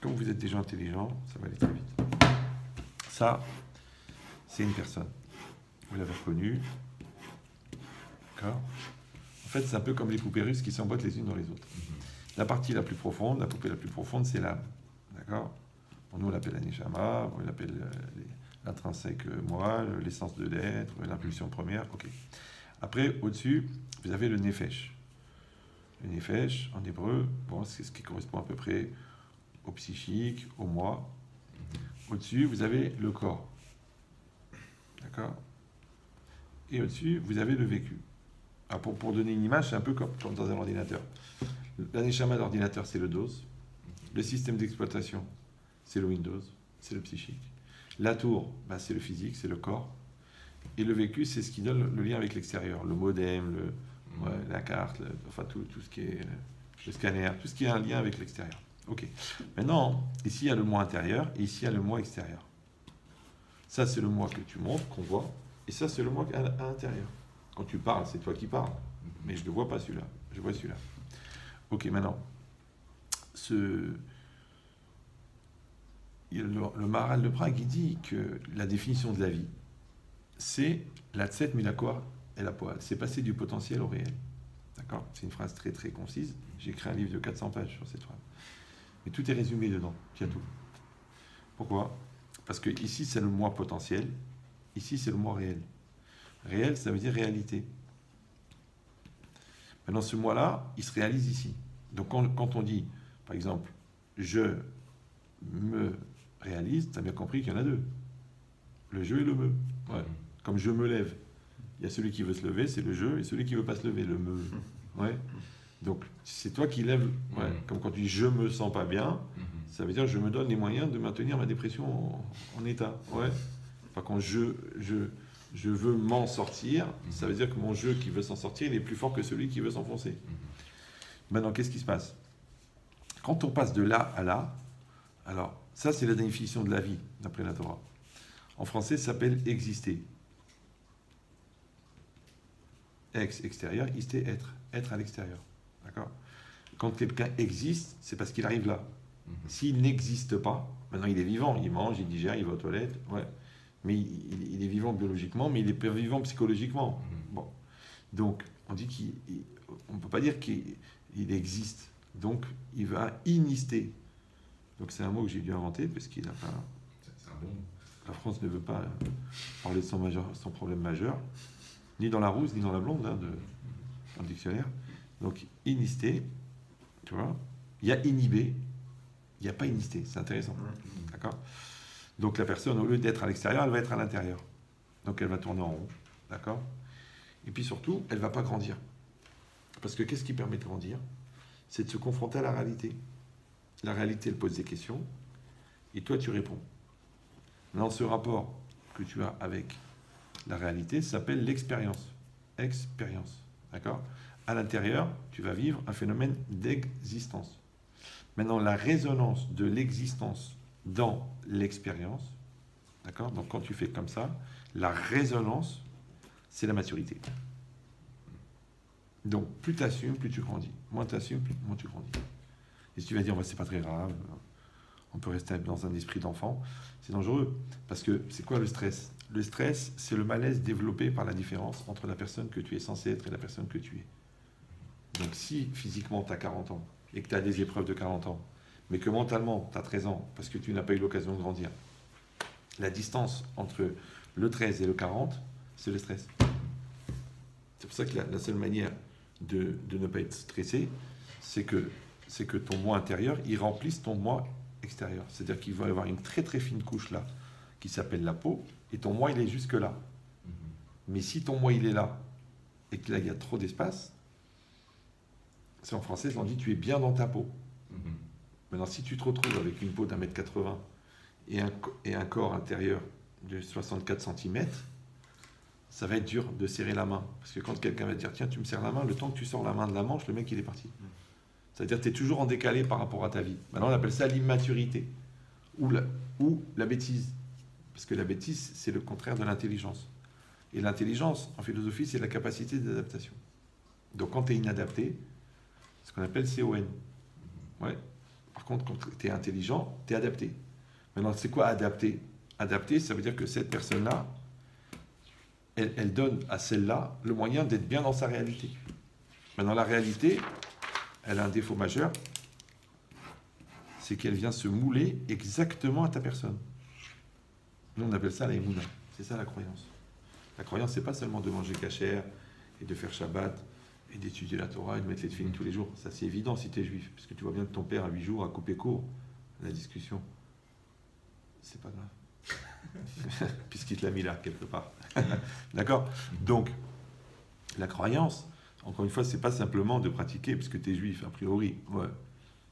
Comme vous êtes des gens intelligents, ça va aller très vite. Ça, c'est une personne. Vous l'avez reconnue. D'accord. En fait, c'est un peu comme les poupées russes qui s'emboîtent les unes dans les autres. La partie la plus profonde, la poupée la plus profonde, c'est l'âme. D'accord. Nous, on l'appelle la neshama, on l'appelle l'intrinsèque moi, l'essence de l'être, l'impulsion première. Ok. Après, au-dessus, vous avez le nefesh. Le nefesh, en hébreu, bon, c'est ce qui correspond à peu près au psychique, au moi. Au-dessus, vous avez le corps. D'accord. Et au-dessus, vous avez le vécu. Alors pour donner une image, c'est un peu comme dans un ordinateur. La neshama d'ordinateur, c'est le DOS. Le système d'exploitation, c'est le Windows, c'est le psychique. La tour, bah, c'est le physique, c'est le corps. Et le vécu, c'est ce qui donne le lien avec l'extérieur. Le modem, la carte, enfin tout ce qui est le scanner, tout ce qui a un lien avec l'extérieur. Ok. Maintenant, ici, il y a le moi intérieur et ici, il y a le moi extérieur. Ça, c'est le moi que tu montres, qu'on voit. Et ça, c'est le moi à l'intérieur. Quand tu parles, c'est toi qui parles. Mais je ne vois pas celui-là. Je vois celui-là. Ok, maintenant, le Maharal de Prague, il dit que la définition de la vie, c'est la tset milakor et la poêle. C'est passer du potentiel au réel. D'accord. C'est une phrase très très concise. J'ai écrit un livre de 400 pages sur cette phrase. Mais tout est résumé dedans. Il y a tout. Pourquoi? Parce que ici, c'est le moi potentiel. Ici, c'est le moi réel. Réel, ça veut dire réalité. Maintenant, ce moi-là, il se réalise ici. Donc, quand on dit, par exemple, je me réalise, tu as bien compris qu'il y en a deux. Le je et le me. Ouais. Comme je me lève. Il y a celui qui veut se lever, c'est le je, et celui qui ne veut pas se lever, le me. Ouais. Donc, c'est toi qui lèves. Ouais. Comme quand tu dis je me sens pas bien, ça veut dire je me donne les moyens de maintenir ma dépression en état. Ouais. Enfin, quand je veux m'en sortir, ça veut dire que mon je qui veut s'en sortir, il est plus fort que celui qui veut s'enfoncer. Maintenant, qu'est-ce qui se passe? Quand on passe de là à là, alors, ça, c'est la définition de la vie, d'après la Torah. En français, ça s'appelle exister. Ex, extérieur, isté, être. Être à l'extérieur. D'accord? Quand quelqu'un existe, c'est parce qu'il arrive là. S'il n'existe pas, maintenant il est vivant, il mange, il digère, il va aux toilettes, ouais. Mais il est vivant biologiquement, mais il est pas vivant psychologiquement. Bon. Donc, on dit on ne peut pas dire qu'il existe. Donc, il va inister. Donc, c'est un mot que j'ai dû inventer parce qu'il n'a pas. C'est un bon mot. La France ne veut pas parler de son problème majeur, ni dans la rousse, ni dans la blonde, dans le dictionnaire. Donc, inister, tu vois. Il y a inhibé, il n'y a pas inisté. C'est intéressant. D'accord? Donc, la personne, au lieu d'être à l'extérieur, elle va être à l'intérieur. Donc, elle va tourner en rond. D'accord? Et puis surtout, elle ne va pas grandir. Parce que qu'est-ce qui permet de grandir? C'est de se confronter à la réalité. La réalité, elle pose des questions, et toi, tu réponds. Dans ce rapport que tu as avec la réalité, ça s'appelle l'expérience. Expérience. D'accord? À l'intérieur, tu vas vivre un phénomène d'existence. Maintenant, la résonance de l'existence dans l'expérience, d'accord? Donc, quand tu fais comme ça, la résonance, c'est la maturité. Donc, plus tu assumes, plus tu grandis. Moins tu assumes, moins tu grandis. Et si tu vas dire, c'est pas très grave, on peut rester dans un esprit d'enfant, c'est dangereux. Parce que c'est quoi le stress? Le stress, c'est le malaise développé par la différence entre la personne que tu es censé être et la personne que tu es. Donc si physiquement tu as 40 ans et que tu as des épreuves de 40 ans, mais que mentalement tu as 13 ans parce que tu n'as pas eu l'occasion de grandir, la distance entre le 13 et le 40, c'est le stress. C'est pour ça que la seule manière de ne pas être stressé, c'est que ton moi intérieur, il remplisse ton moi extérieur. C'est-à-dire qu'il va y avoir une très très fine couche là, qui s'appelle la peau, et ton moi, il est jusque là. Mais si ton moi, il est là, et que là, il y a trop d'espace, c'est en français, on dit, tu es bien dans ta peau. Maintenant, si tu te retrouves avec une peau d'1,80 m et un corps intérieur de 64 cm, ça va être dur de serrer la main. Parce que quand quelqu'un va te dire, tiens, tu me serres la main, le temps que tu sors la main de la manche, le mec, il est parti. C'est-à-dire que tu es toujours en décalé par rapport à ta vie. Maintenant, on appelle ça l'immaturité ou la bêtise. Parce que la bêtise, c'est le contraire de l'intelligence. Et l'intelligence, en philosophie, c'est la capacité d'adaptation. Donc, quand tu es inadapté, ce qu'on appelle CON. Ouais. Par contre, quand tu es intelligent, tu es adapté. Maintenant, c'est quoi adapté? Adapté, ça veut dire que cette personne-là, elle donne à celle-là le moyen d'être bien dans sa réalité. Maintenant, la réalité, elle a un défaut majeur, c'est qu'elle vient se mouler exactement à ta personne. Nous, on appelle ça la émouna. C'est ça la croyance. La croyance, c'est pas seulement de manger cachère et de faire Shabbat et d'étudier la Torah et de mettre les tefilines tous les jours. Ça, c'est évident si tu es juif. Parce que tu vois bien que ton père, à 8 jours, a coupé court la discussion. C'est pas grave. Puisqu'il te l'a mis là, quelque part. D'accord? Donc, la croyance, encore une fois, c'est pas simplement de pratiquer parce que tu es juif, a priori. Ouais.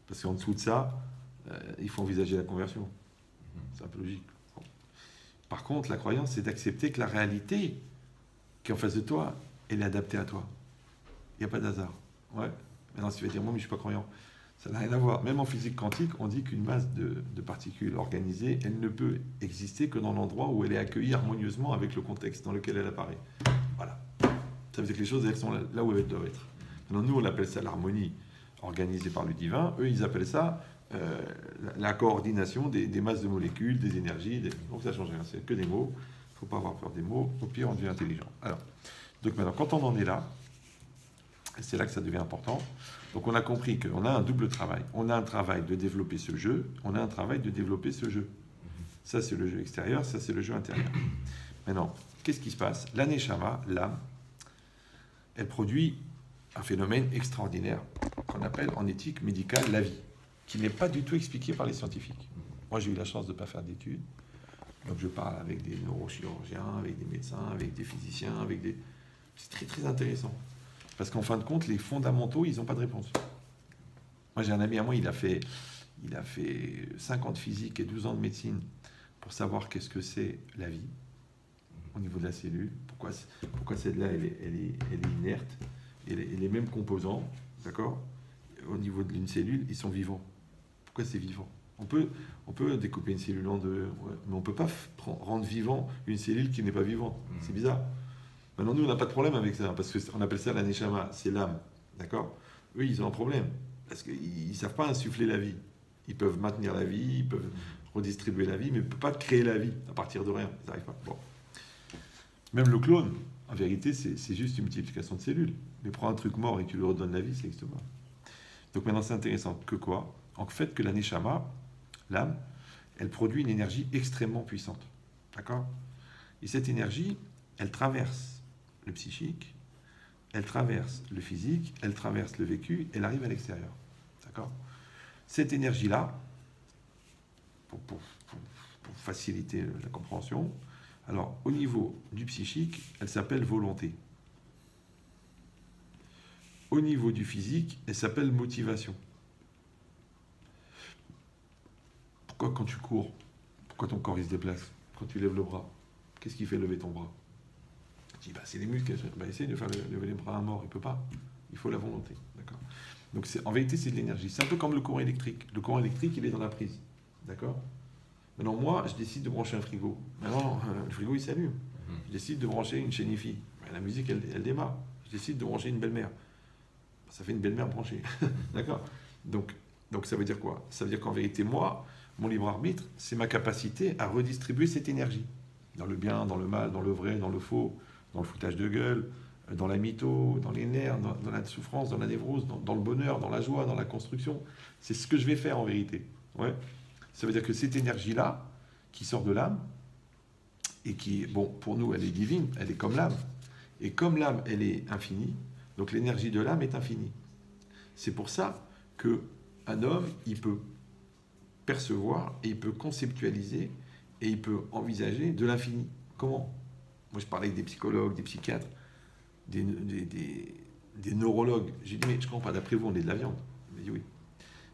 Parce qu'en dessous de ça, il faut envisager la conversion. C'est un peu logique. Bon. Par contre, la croyance, c'est d'accepter que la réalité qui est en face de toi, elle est adaptée à toi. Il n'y a pas d'hasard. Ouais. Maintenant, si tu vas dire, moi, mais je ne suis pas croyant, ça n'a rien à voir. Même en physique quantique, on dit qu'une masse de particules organisées, elle ne peut exister que dans l'endroit où elle est accueillie harmonieusement avec le contexte dans lequel elle apparaît. Voilà. Ça veut dire que les choses, elles sont là où elles doivent être. Maintenant, nous, on appelle ça l'harmonie organisée par le divin. Eux, ils appellent ça la coordination des masses de molécules, des énergies. Donc, ça ne change rien. C'est que des mots. Il ne faut pas avoir peur des mots. Au pire, on devient intelligent. Alors, donc maintenant, quand on en est là, c'est là que ça devient important. Donc, on a compris qu'on a un double travail. On a un travail de développer ce jeu. On a un travail de développer ce jeu. Ça, c'est le jeu extérieur. Ça, c'est le jeu intérieur. Maintenant, qu'est-ce qui se passe? La Neshama, l'âme, elle produit un phénomène extraordinaire qu'on appelle en éthique médicale la vie, qui n'est pas du tout expliqué par les scientifiques. Moi, j'ai eu la chance de ne pas faire d'études. Donc, je parle avec des neurochirurgiens, avec des médecins, avec des physiciens, avec des... C'est très, très intéressant. Parce qu'en fin de compte, les fondamentaux, ils n'ont pas de réponse. Moi, j'ai un ami à moi, il a fait 5 ans de physique et 12 ans de médecine pour savoir qu'est-ce que c'est la vie au niveau de la cellule. Pourquoi celle-là, elle est inerte. Et les mêmes composants, d'accord, au niveau d'une cellule, ils sont vivants. Pourquoi c'est vivant? On peut découper une cellule en deux, ouais, mais on ne peut pas rendre vivant une cellule qui n'est pas vivante. C'est bizarre. Maintenant, nous, on n'a pas de problème avec ça, parce qu'on appelle ça la neshama, c'est l'âme. D'accord? Eux, ils ont un problème, parce qu'ils ne savent pas insuffler la vie. Ils peuvent maintenir la vie, ils peuvent redistribuer la vie, mais ils ne peuvent pas créer la vie à partir de rien. Ils n'arrivent pas. Bon. Même le clone, en vérité, c'est juste une multiplication de cellules. Mais prends un truc mort et tu lui redonnes la vie, ça n'existe pas. Donc maintenant, c'est intéressant. Que quoi? En fait, que la neshama, l'âme, elle produit une énergie extrêmement puissante. D'accord? Et cette énergie, elle traverse le psychique, elle traverse le physique, elle traverse le vécu, elle arrive à l'extérieur. D'accord? Cette énergie-là, pour faciliter la compréhension, alors au niveau du psychique, elle s'appelle volonté. Au niveau du physique, elle s'appelle motivation. Pourquoi quand tu cours, pourquoi ton corps il se déplace? Quand tu lèves le bras, qu'est-ce qui fait lever ton bras? Tu dis, bah, c'est les muscles. Bah, essaye de faire lever les bras à un mort, il ne peut pas. Il faut la volonté. D'accord? Donc en vérité, c'est de l'énergie. C'est un peu comme le courant électrique. Le courant électrique, il est dans la prise. D'accord? Maintenant, moi, je décide de brancher un frigo. Maintenant, le frigo, il s'allume. Je décide de brancher une chaîne hi-fi. La musique, elle démarre. Je décide de brancher une belle-mère. Ça fait une belle-mère branchée. D'accord? Donc, ça veut dire quoi? Ça veut dire qu'en vérité, moi, mon libre arbitre, c'est ma capacité à redistribuer cette énergie. Dans le bien, dans le mal, dans le vrai, dans le faux, dans le foutage de gueule, dans la mytho, dans les nerfs, dans la souffrance, dans la névrose, dans le bonheur, dans la joie, dans la construction. C'est ce que je vais faire en vérité. Ouais. Ça veut dire que cette énergie-là, qui sort de l'âme, et qui, bon, pour nous, elle est divine, elle est comme l'âme. Et comme l'âme, elle est infinie, donc l'énergie de l'âme est infinie. C'est pour ça qu'un homme, il peut percevoir, et il peut conceptualiser, et il peut envisager de l'infini. Comment? Moi, je parlais avec des psychologues, des psychiatres, des neurologues. J'ai dit, mais je comprends pas, d'après vous, on est de la viande. Il m'a dit, oui.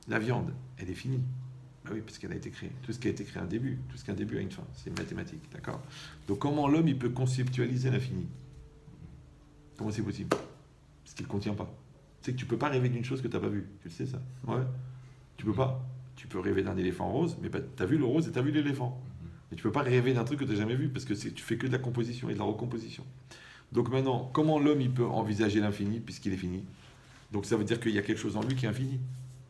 La viande, elle est finie. Ben oui, parce qu'elle a été créée. Tout ce qui a été créé a un début. Tout ce qui a un début a une fin. C'est une mathématique, d'accord? Donc, comment l'homme, il peut conceptualiser l'infini? Comment c'est possible? Parce qu'il ne le contient pas. Tu sais que tu ne peux pas rêver d'une chose que tu n'as pas vue. Tu le sais, ça? Ouais. Tu peux pas. Tu peux rêver d'un éléphant rose, mais tu as vu le rose et tu as vu l'éléphant. Mais tu ne peux pas rêver d'un truc que tu n'as jamais vu, parce que tu fais que de la composition et de la recomposition. Donc maintenant, comment l'homme il peut envisager l'infini, puisqu'il est fini? Donc ça veut dire qu'il y a quelque chose en lui qui est infini.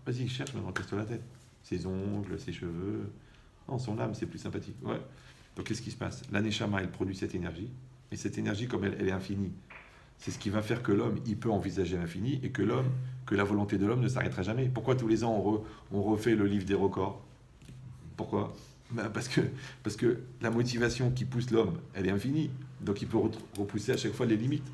Vas-y, cherche maintenant, casse-toi la tête. ses ongles, ses cheveux. Non, son âme, c'est plus sympathique. Ouais. Donc qu'est-ce qui se passe? La Neshama, elle produit cette énergie. Et cette énergie, comme elle est infinie, c'est ce qui va faire que l'homme, il peut envisager l'infini et que la volonté de l'homme ne s'arrêtera jamais. Pourquoi tous les ans on refait le livre des records? Pourquoi? Ben parce que la motivation qui pousse l'homme, elle est infinie. Donc il peut repousser à chaque fois les limites.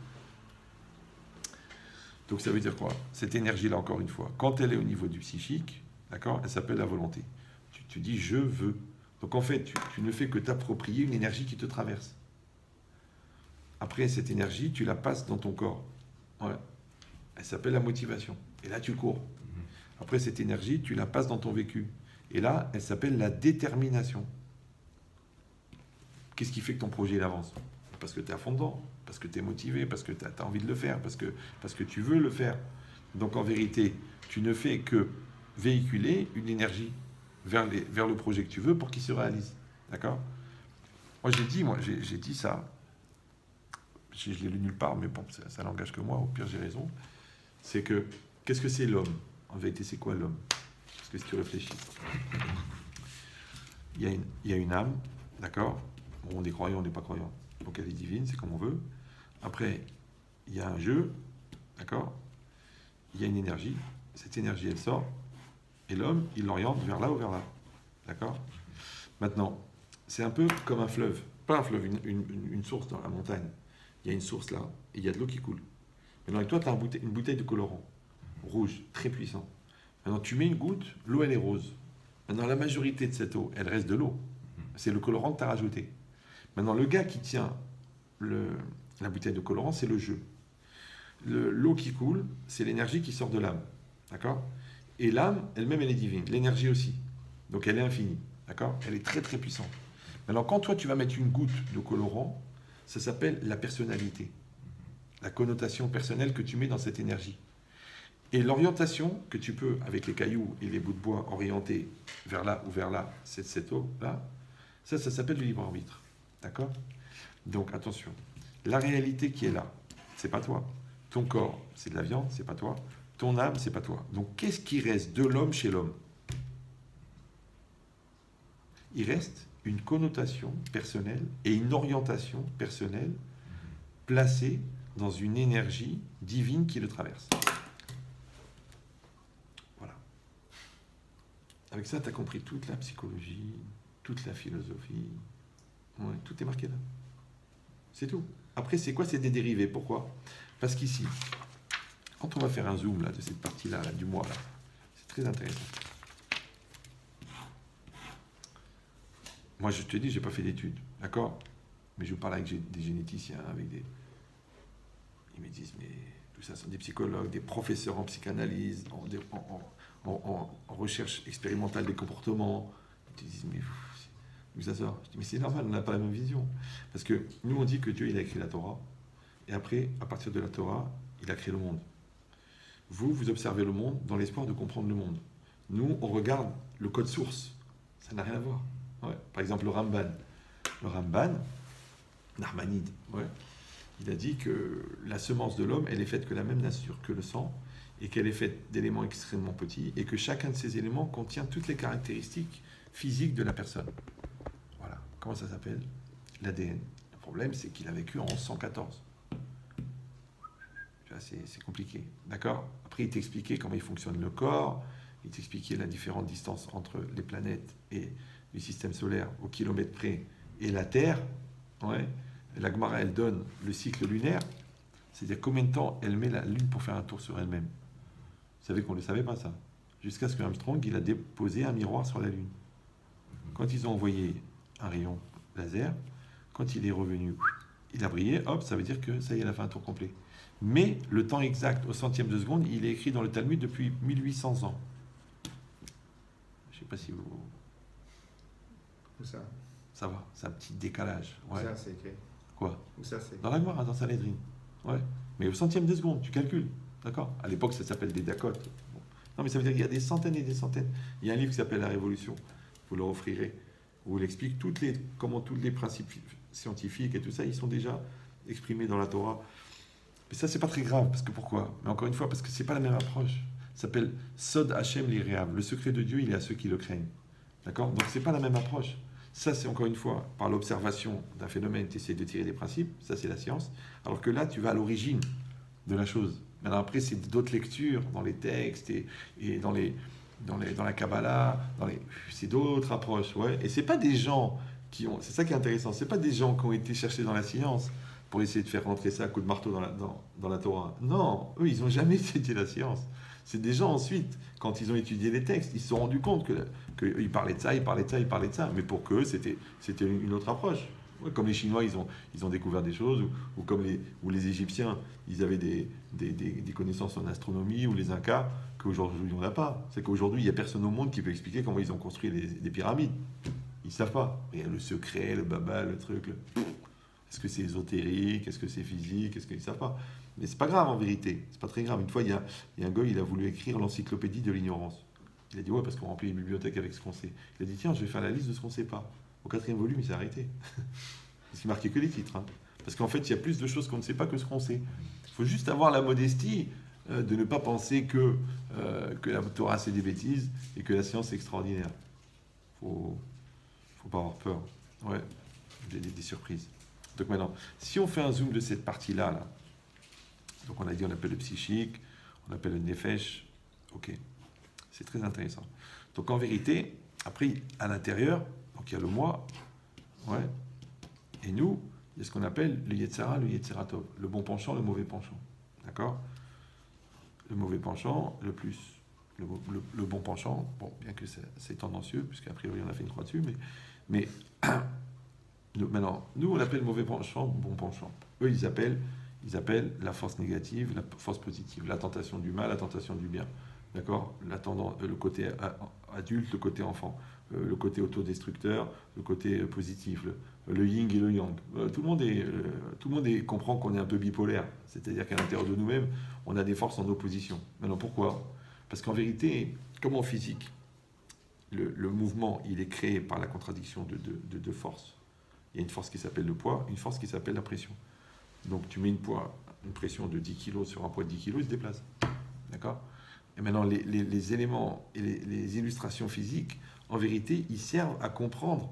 Donc ça veut dire quoi? Cette énergie-là, encore une fois, quand elle est au niveau du psychique, d'accord, elle s'appelle la volonté. Tu dis je veux. Donc en fait, tu ne fais que t'approprier une énergie qui te traverse. Après, cette énergie, tu la passes dans ton corps. Ouais. Elle s'appelle la motivation. Et là, tu cours. Après, cette énergie, tu la passes dans ton vécu. Et là, elle s'appelle la détermination. Qu'est-ce qui fait que ton projet il avance? Parce que tu es à fond dedans, parce que tu es motivé, parce que tu as envie de le faire, parce que tu veux le faire. Donc en vérité, tu ne fais que véhiculer une énergie vers le projet que tu veux pour qu'il se réalise. D'accord? Moi, j'ai dit ça. Je l'ai lu nulle part, mais bon, ça n'engage que moi, au pire j'ai raison. C'est que, qu'est-ce que c'est l'homme? En vérité, c'est quoi l'homme? Parce que si tu réfléchis, il y a une âme, d'accord? Bon, on est croyant, on n'est pas croyant. Donc elle est divine, c'est comme on veut. Après, il y a un jeu, d'accord? Il y a une énergie. Cette énergie, elle sort. Et l'homme, il l'oriente vers là ou vers là. D'accord? Maintenant, c'est un peu comme un fleuve. Pas un fleuve, une source dans la montagne. Il y a une source là, et il y a de l'eau qui coule. Maintenant, avec toi, tu as une bouteille de colorant rouge, très puissant. Maintenant, tu mets une goutte, l'eau, elle est rose. Maintenant, la majorité de cette eau, elle reste de l'eau. C'est le colorant que tu as rajouté. Maintenant, le gars qui tient la bouteille de colorant, c'est le jeu. L'eau qui coule, c'est l'énergie qui sort de l'âme. D'accord? Et l'âme, elle-même, elle est divine. L'énergie aussi. Donc, elle est infinie. D'accord? Elle est très, très puissante. Maintenant, quand toi, tu vas mettre une goutte de colorant, ça s'appelle la personnalité. La connotation personnelle que tu mets dans cette énergie. Et l'orientation que tu peux, avec les cailloux et les bouts de bois, orienter vers là ou vers là, cette eau-là, ça s'appelle le libre arbitre. D'accord? Donc, attention. La réalité qui est là, c'est pas toi. Ton corps, c'est de la viande, c'est pas toi. Ton âme, c'est pas toi. Donc, qu'est-ce qui reste de l'homme chez l'homme? Il reste une connotation personnelle et une orientation personnelle placée dans une énergie divine qui le traverse. Voilà. Avec ça, tu as compris toute la psychologie, toute la philosophie. Ouais, tout est marqué là. C'est tout. Après, c'est quoi? C'est des dérivés. Pourquoi? Parce qu'ici, quand on va faire un zoom là, de cette partie-là, là, du mois, là, c'est très intéressant. Moi, je te dis, je n'ai pas fait d'études, d'accord? Mais je parle avec des généticiens, avec des... Ils me disent, mais tout ça sont des psychologues, des professeurs en psychanalyse, en recherche expérimentale des comportements. Ils te disent, mais d'où ça sort? Je dis, mais c'est normal, on n'a pas la même vision. Parce que nous, on dit que Dieu, il a écrit la Torah, et après, à partir de la Torah, il a créé le monde. Vous observez le monde dans l'espoir de comprendre le monde. Nous, on regarde le code source. Ça n'a rien à voir. Ouais. Par exemple, le Ramban. Le Ramban, Narmanide, ouais, il a dit que la semence de l'homme, elle est faite que la même nature que le sang, et qu'elle est faite d'éléments extrêmement petits, et que chacun de ces éléments contient toutes les caractéristiques physiques de la personne. Voilà. Comment ça s'appelle? L'ADN. Le problème, c'est qu'il a vécu en 1114. C'est compliqué. D'accord? Après, il t'expliquait comment il fonctionne le corps, il t'expliquait la différente distance entre les planètes et du système solaire au kilomètre près et la Terre. Ouais. La Gemara, elle donne le cycle lunaire, c'est-à-dire combien de temps elle met la Lune pour faire un tour sur elle-même. Vous savez qu'on ne le savait pas, ça. Jusqu'à ce que Armstrong, il a déposé un miroir sur la Lune. Quand ils ont envoyé un rayon laser, quand il est revenu, il a brillé, hop, ça veut dire que ça y est, elle a fait un tour complet. Mais le temps exact, au centième de seconde, il est écrit dans le Talmud depuis 1800 ans. Je ne sais pas si vous... Où ça? Ça va, c'est un petit décalage. Ouais. Où ça, c'est écrit? Quoi? Où ça, c'est? Dans la Gemara, dans Sanhedrin. Ouais. Mais au centième de seconde, tu calcules. D'accord? À l'époque, ça s'appelle des dacotes. Bon. Non, mais ça veut dire qu'il y a des centaines et des centaines. Il y a un livre qui s'appelle La Révolution. Vous le offrirez. Où il explique comment tous les principes scientifiques et tout ça, ils sont déjà exprimés dans la Torah. Mais ça, c'est pas très grave. Parce que pourquoi? Mais encore une fois, parce que c'est pas la même approche. Ça s'appelle Sod Hashem l'Iréab. Le secret de Dieu, il est à ceux qui le craignent. D'accord? Donc, c'est pas la même approche. Ça, c'est encore une fois, par l'observation d'un phénomène, tu essaies de tirer des principes. Ça, c'est la science. Alors que là, tu vas à l'origine de la chose. Maintenant, après, c'est d'autres lectures dans les textes et dans la Kabbalah. C'est d'autres approches. Ouais. Et c'est pas des gens qui ont... C'est ça qui est intéressant. C'est pas des gens qui ont été cherchés dans la science pour essayer de faire rentrer ça à coups de marteau dans la Torah. Non, eux, ils n'ont jamais étudié la science. C'est des gens ensuite, quand ils ont étudié les textes, ils se sont rendus compte qu'ils parlaient de ça, ils parlaient de ça, ils parlaient de ça. Mais pour qu'eux, c'était une autre approche. Ouais, comme les Chinois, ils ont découvert des choses, ou comme les Égyptiens, ils avaient des connaissances en astronomie, ou les Incas, qu'aujourd'hui on n'a pas. C'est qu'aujourd'hui, il n'y a personne au monde qui peut expliquer comment ils ont construit des pyramides. Ils ne savent pas. Il y a le secret, le baba, le truc. Est-ce que c'est ésotérique? Est-ce que c'est physique? Est-ce qu'ils ne savent pas? Mais c'est pas grave en vérité. C'est pas très grave. Une fois, il y a un gars, il a voulu écrire l'encyclopédie de l'ignorance. Il a dit ouais, parce qu'on remplit les bibliothèques avec ce qu'on sait. Il a dit tiens, je vais faire la liste de ce qu'on ne sait pas. Au 4e volume, il s'est arrêté. Parce qu'il marquait que les titres. Hein. Parce qu'en fait, il y a plus de choses qu'on ne sait pas que ce qu'on sait. Il faut juste avoir la modestie de ne pas penser que la Torah c'est des bêtises et que la science c'est extraordinaire. Faut pas avoir peur. Ouais, des surprises. Donc maintenant, si on fait un zoom de cette partie-là, là, donc on a dit on appelle le psychique, on appelle le nefesh, ok, c'est très intéressant. Donc en vérité, après à l'intérieur, donc il y a le moi, ouais, et nous, il y a ce qu'on appelle le Yetzara, le Yetzeratov, le bon penchant, le mauvais penchant, d'accord? Le mauvais penchant, le plus, le bon penchant, bon, bien que c'est tendancieux, puisqu'à priori on a fait une croix dessus, mais maintenant, nous on appelle mauvais penchant, bon penchant. Eux ils appellent la force négative, la force positive, la tentation du mal, la tentation du bien. D'accord? Le côté adulte, le côté enfant, le côté autodestructeur, le côté positif, le yin et le yang. Tout le monde comprend qu'on est un peu bipolaire. C'est-à-dire qu'à l'intérieur de nous-mêmes, on a des forces en opposition. Maintenant, pourquoi? Parce qu'en vérité, comme en physique, le mouvement, il est créé par la contradiction de deux forces. Il y a une force qui s'appelle le poids, une force qui s'appelle la pression. Donc tu mets une pression de 10 kg sur un poids de 10 kg, il se déplace. D'accord? Et maintenant, les éléments et les illustrations physiques, en vérité, ils servent à comprendre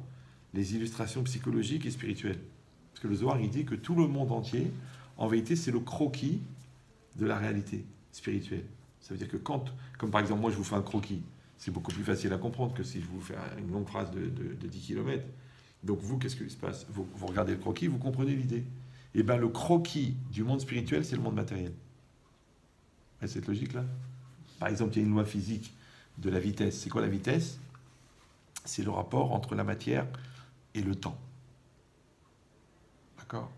les illustrations psychologiques et spirituelles. Parce que le Zohar, il dit que tout le monde entier, en vérité, c'est le croquis de la réalité spirituelle. Ça veut dire que comme par exemple, moi, je vous fais un croquis, c'est beaucoup plus facile à comprendre que si je vous fais une longue phrase de 10 km. Donc vous, qu'est-ce qui se passe? Vous regardez le croquis, vous comprenez l'idée. Et bien, le croquis du monde spirituel, c'est le monde matériel. Et cette logique-là? Par exemple, il y a une loi physique de la vitesse. C'est quoi la vitesse? C'est le rapport entre la matière et le temps. D'accord?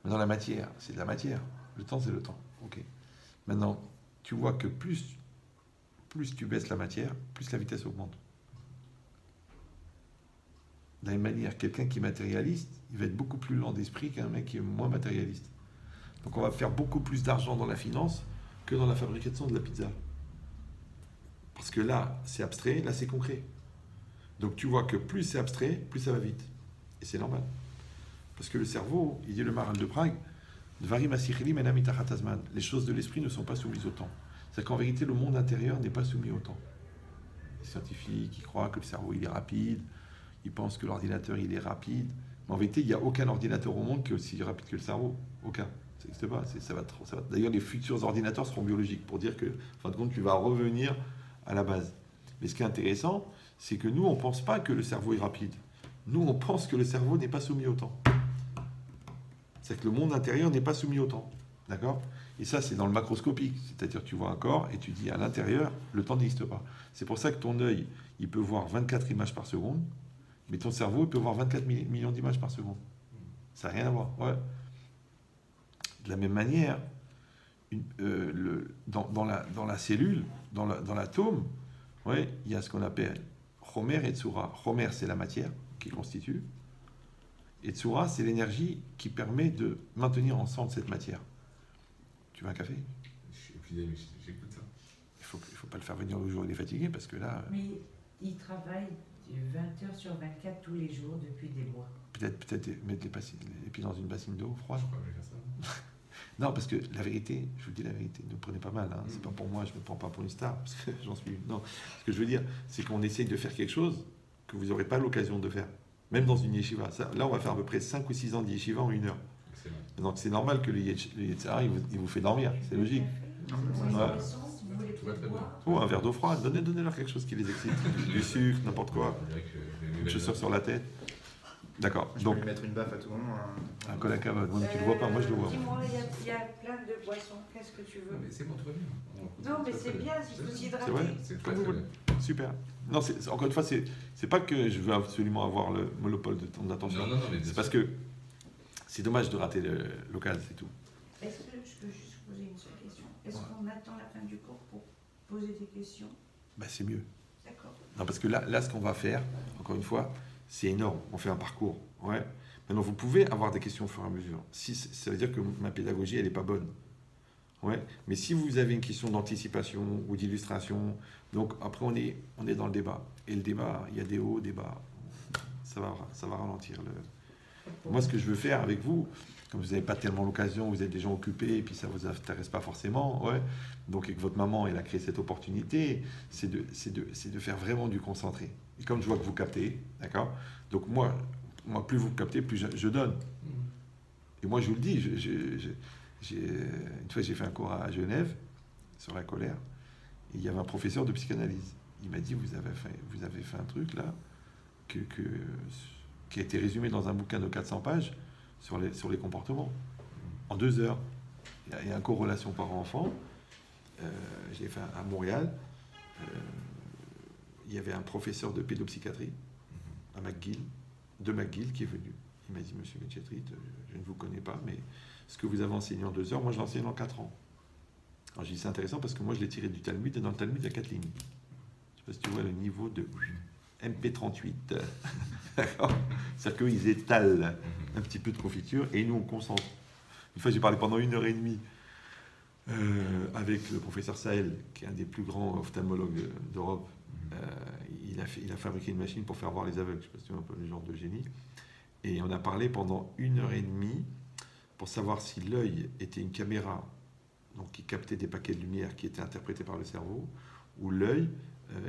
Maintenant, la matière, c'est de la matière. Le temps, c'est le temps. Ok. Maintenant, tu vois que plus tu baisses la matière, plus la vitesse augmente. De la même manière, quelqu'un qui est matérialiste, il va être beaucoup plus lent d'esprit qu'un mec qui est moins matérialiste. Donc on va faire beaucoup plus d'argent dans la finance que dans la fabrication de la pizza. Parce que là, c'est abstrait, là, c'est concret. Donc tu vois que plus c'est abstrait, plus ça va vite. Et c'est normal. Parce que le cerveau, il dit le Maharal de Prague, les choses de l'esprit ne sont pas soumises au temps. C'est qu'en vérité, le monde intérieur n'est pas soumis au temps. Les scientifiques, ils croient que le cerveau, il est rapide, ils pensent que l'ordinateur, il est rapide. Mais en vérité, il n'y a aucun ordinateur au monde qui est aussi rapide que le cerveau. Aucun. Ça n'existe pas. Ça va. D'ailleurs, les futurs ordinateurs seront biologiques pour dire que, en fin de compte, tu vas revenir à la base. Mais ce qui est intéressant, c'est que nous, on ne pense pas que le cerveau est rapide. Nous, on pense que le cerveau n'est pas soumis au temps. C'est que le monde intérieur n'est pas soumis au temps. D'accord? Et ça, c'est dans le macroscopique. C'est-à-dire, tu vois un corps et tu dis à l'intérieur, le temps n'existe pas. C'est pour ça que ton œil, il peut voir 24 images par seconde, mais ton cerveau, il peut voir 24 millions d'images par seconde. Ça n'a rien à voir. Ouais. De la même manière, dans la cellule, dans l'atome, ouais, il y a ce qu'on appelle Chomer et Tsura. Chomer, c'est la matière qui constitue. Et Tsura, c'est l'énergie qui permet de maintenir ensemble cette matière. Tu veux un café? Je suis épuisé, j'écoute ça. Il faut pas le faire venir le jour où il est fatigué, parce que là... Mais il travaille 20 heures sur 24 tous les jours depuis des mois. Peut-être mettre les pieds dans une bassine d'eau froide. Je crois que je vais faire ça. Non, parce que la vérité, je vous dis la vérité, ne me prenez pas mal, hein, c'est pas pour moi, je ne me prends pas pour une star, parce que j'en suis une. Non, ce que je veux dire, c'est qu'on essaye de faire quelque chose que vous n'aurez pas l'occasion de faire, même dans une yeshiva. Ça, là, on va faire à peu près 5 ou 6 ans de yeshiva en 1 heure. Excellent. Donc c'est normal que le Yetzirah, il vous fait dormir, c'est logique. Ouais. Tout va très bien. Ou un verre d'eau froide, donnez-leur quelque chose qui les excite, du sucre, n'importe quoi, On dirait que une chaussure sur la tête. D'accord, Je peux donc lui mettre une baffe à tout moment. un col à cavode, moi tu le vois pas, moi je le vois. Dis-moi, il y a plein de boissons, qu'est-ce que tu veux? Non, mais c'est bon, tout va bien. Non, mais c'est bien, il faut C'est vrai. s'hydrater. C'est Comme très vous très voulez. bien. Super. Non, encore une fois, c'est pas que je veux absolument avoir le monopole de ton attention. Non, mais C'est parce que c'est dommage de rater l'occasion, c'est tout. Est-ce que je peux juste poser une seule question? Est-ce Ouais. qu'on attend la fin du cours pour poser des questions? Bah, c'est mieux. D'accord. Non, parce que là, ce qu'on va faire, encore une fois, c'est énorme. On fait un parcours. Ouais. Maintenant, vous pouvez avoir des questions au fur et à mesure. Si, ça veut dire que ma pédagogie, elle n'est pas bonne. Ouais. Mais si vous avez une question d'anticipation ou d'illustration, donc après, on est dans le débat. Et le débat, il y a des hauts, des bas. Ça va ralentir. Moi, ce que je veux faire avec vous, comme vous n'avez pas tellement l'occasion, vous êtes des gens occupés et puis ça ne vous intéresse pas forcément, ouais. Donc, et que votre maman, elle a créé cette opportunité, c'est de faire vraiment du concentré. Et comme je vois que vous captez, d'accord? Donc, moi, plus vous captez, plus je donne. Et moi, je vous le dis, une fois, j'ai fait un cours à Genève sur la colère. Et il y avait un professeur de psychanalyse. Il m'a dit, vous avez fait un truc là, qui a été résumé dans un bouquin de 400 pages sur les comportements, en 2 heures. Il y a un cours relation parent-enfant. J'ai fait à Montréal. Il y avait un professeur de pédopsychiatrie à McGill, de McGill, qui est venu. Il m'a dit, monsieur Metchetrit, je ne vous connais pas, mais ce que vous avez enseigné en 2 heures, moi je l'enseigne en 4 ans. Alors j'ai dit, c'est intéressant parce que moi je l'ai tiré du Talmud, et dans le Talmud, il y a 4 lignes. Je ne sais pas si tu vois le niveau de MP38. D'accord? C'est-à-dire qu'ils étalent un petit peu de confiture et nous on concentre. Une fois, j'ai parlé pendant 1 heure et demie avec le professeur Sahel, qui est un des plus grands ophtalmologues d'Europe. Il a fabriqué une machine pour faire voir les aveugles. Je ne sais pas si tu vois un peu le genre de génie. Et on a parlé pendant 1 heure et demie pour savoir si l'œil était une caméra, donc qui captait des paquets de lumière qui étaient interprétés par le cerveau, ou l'œil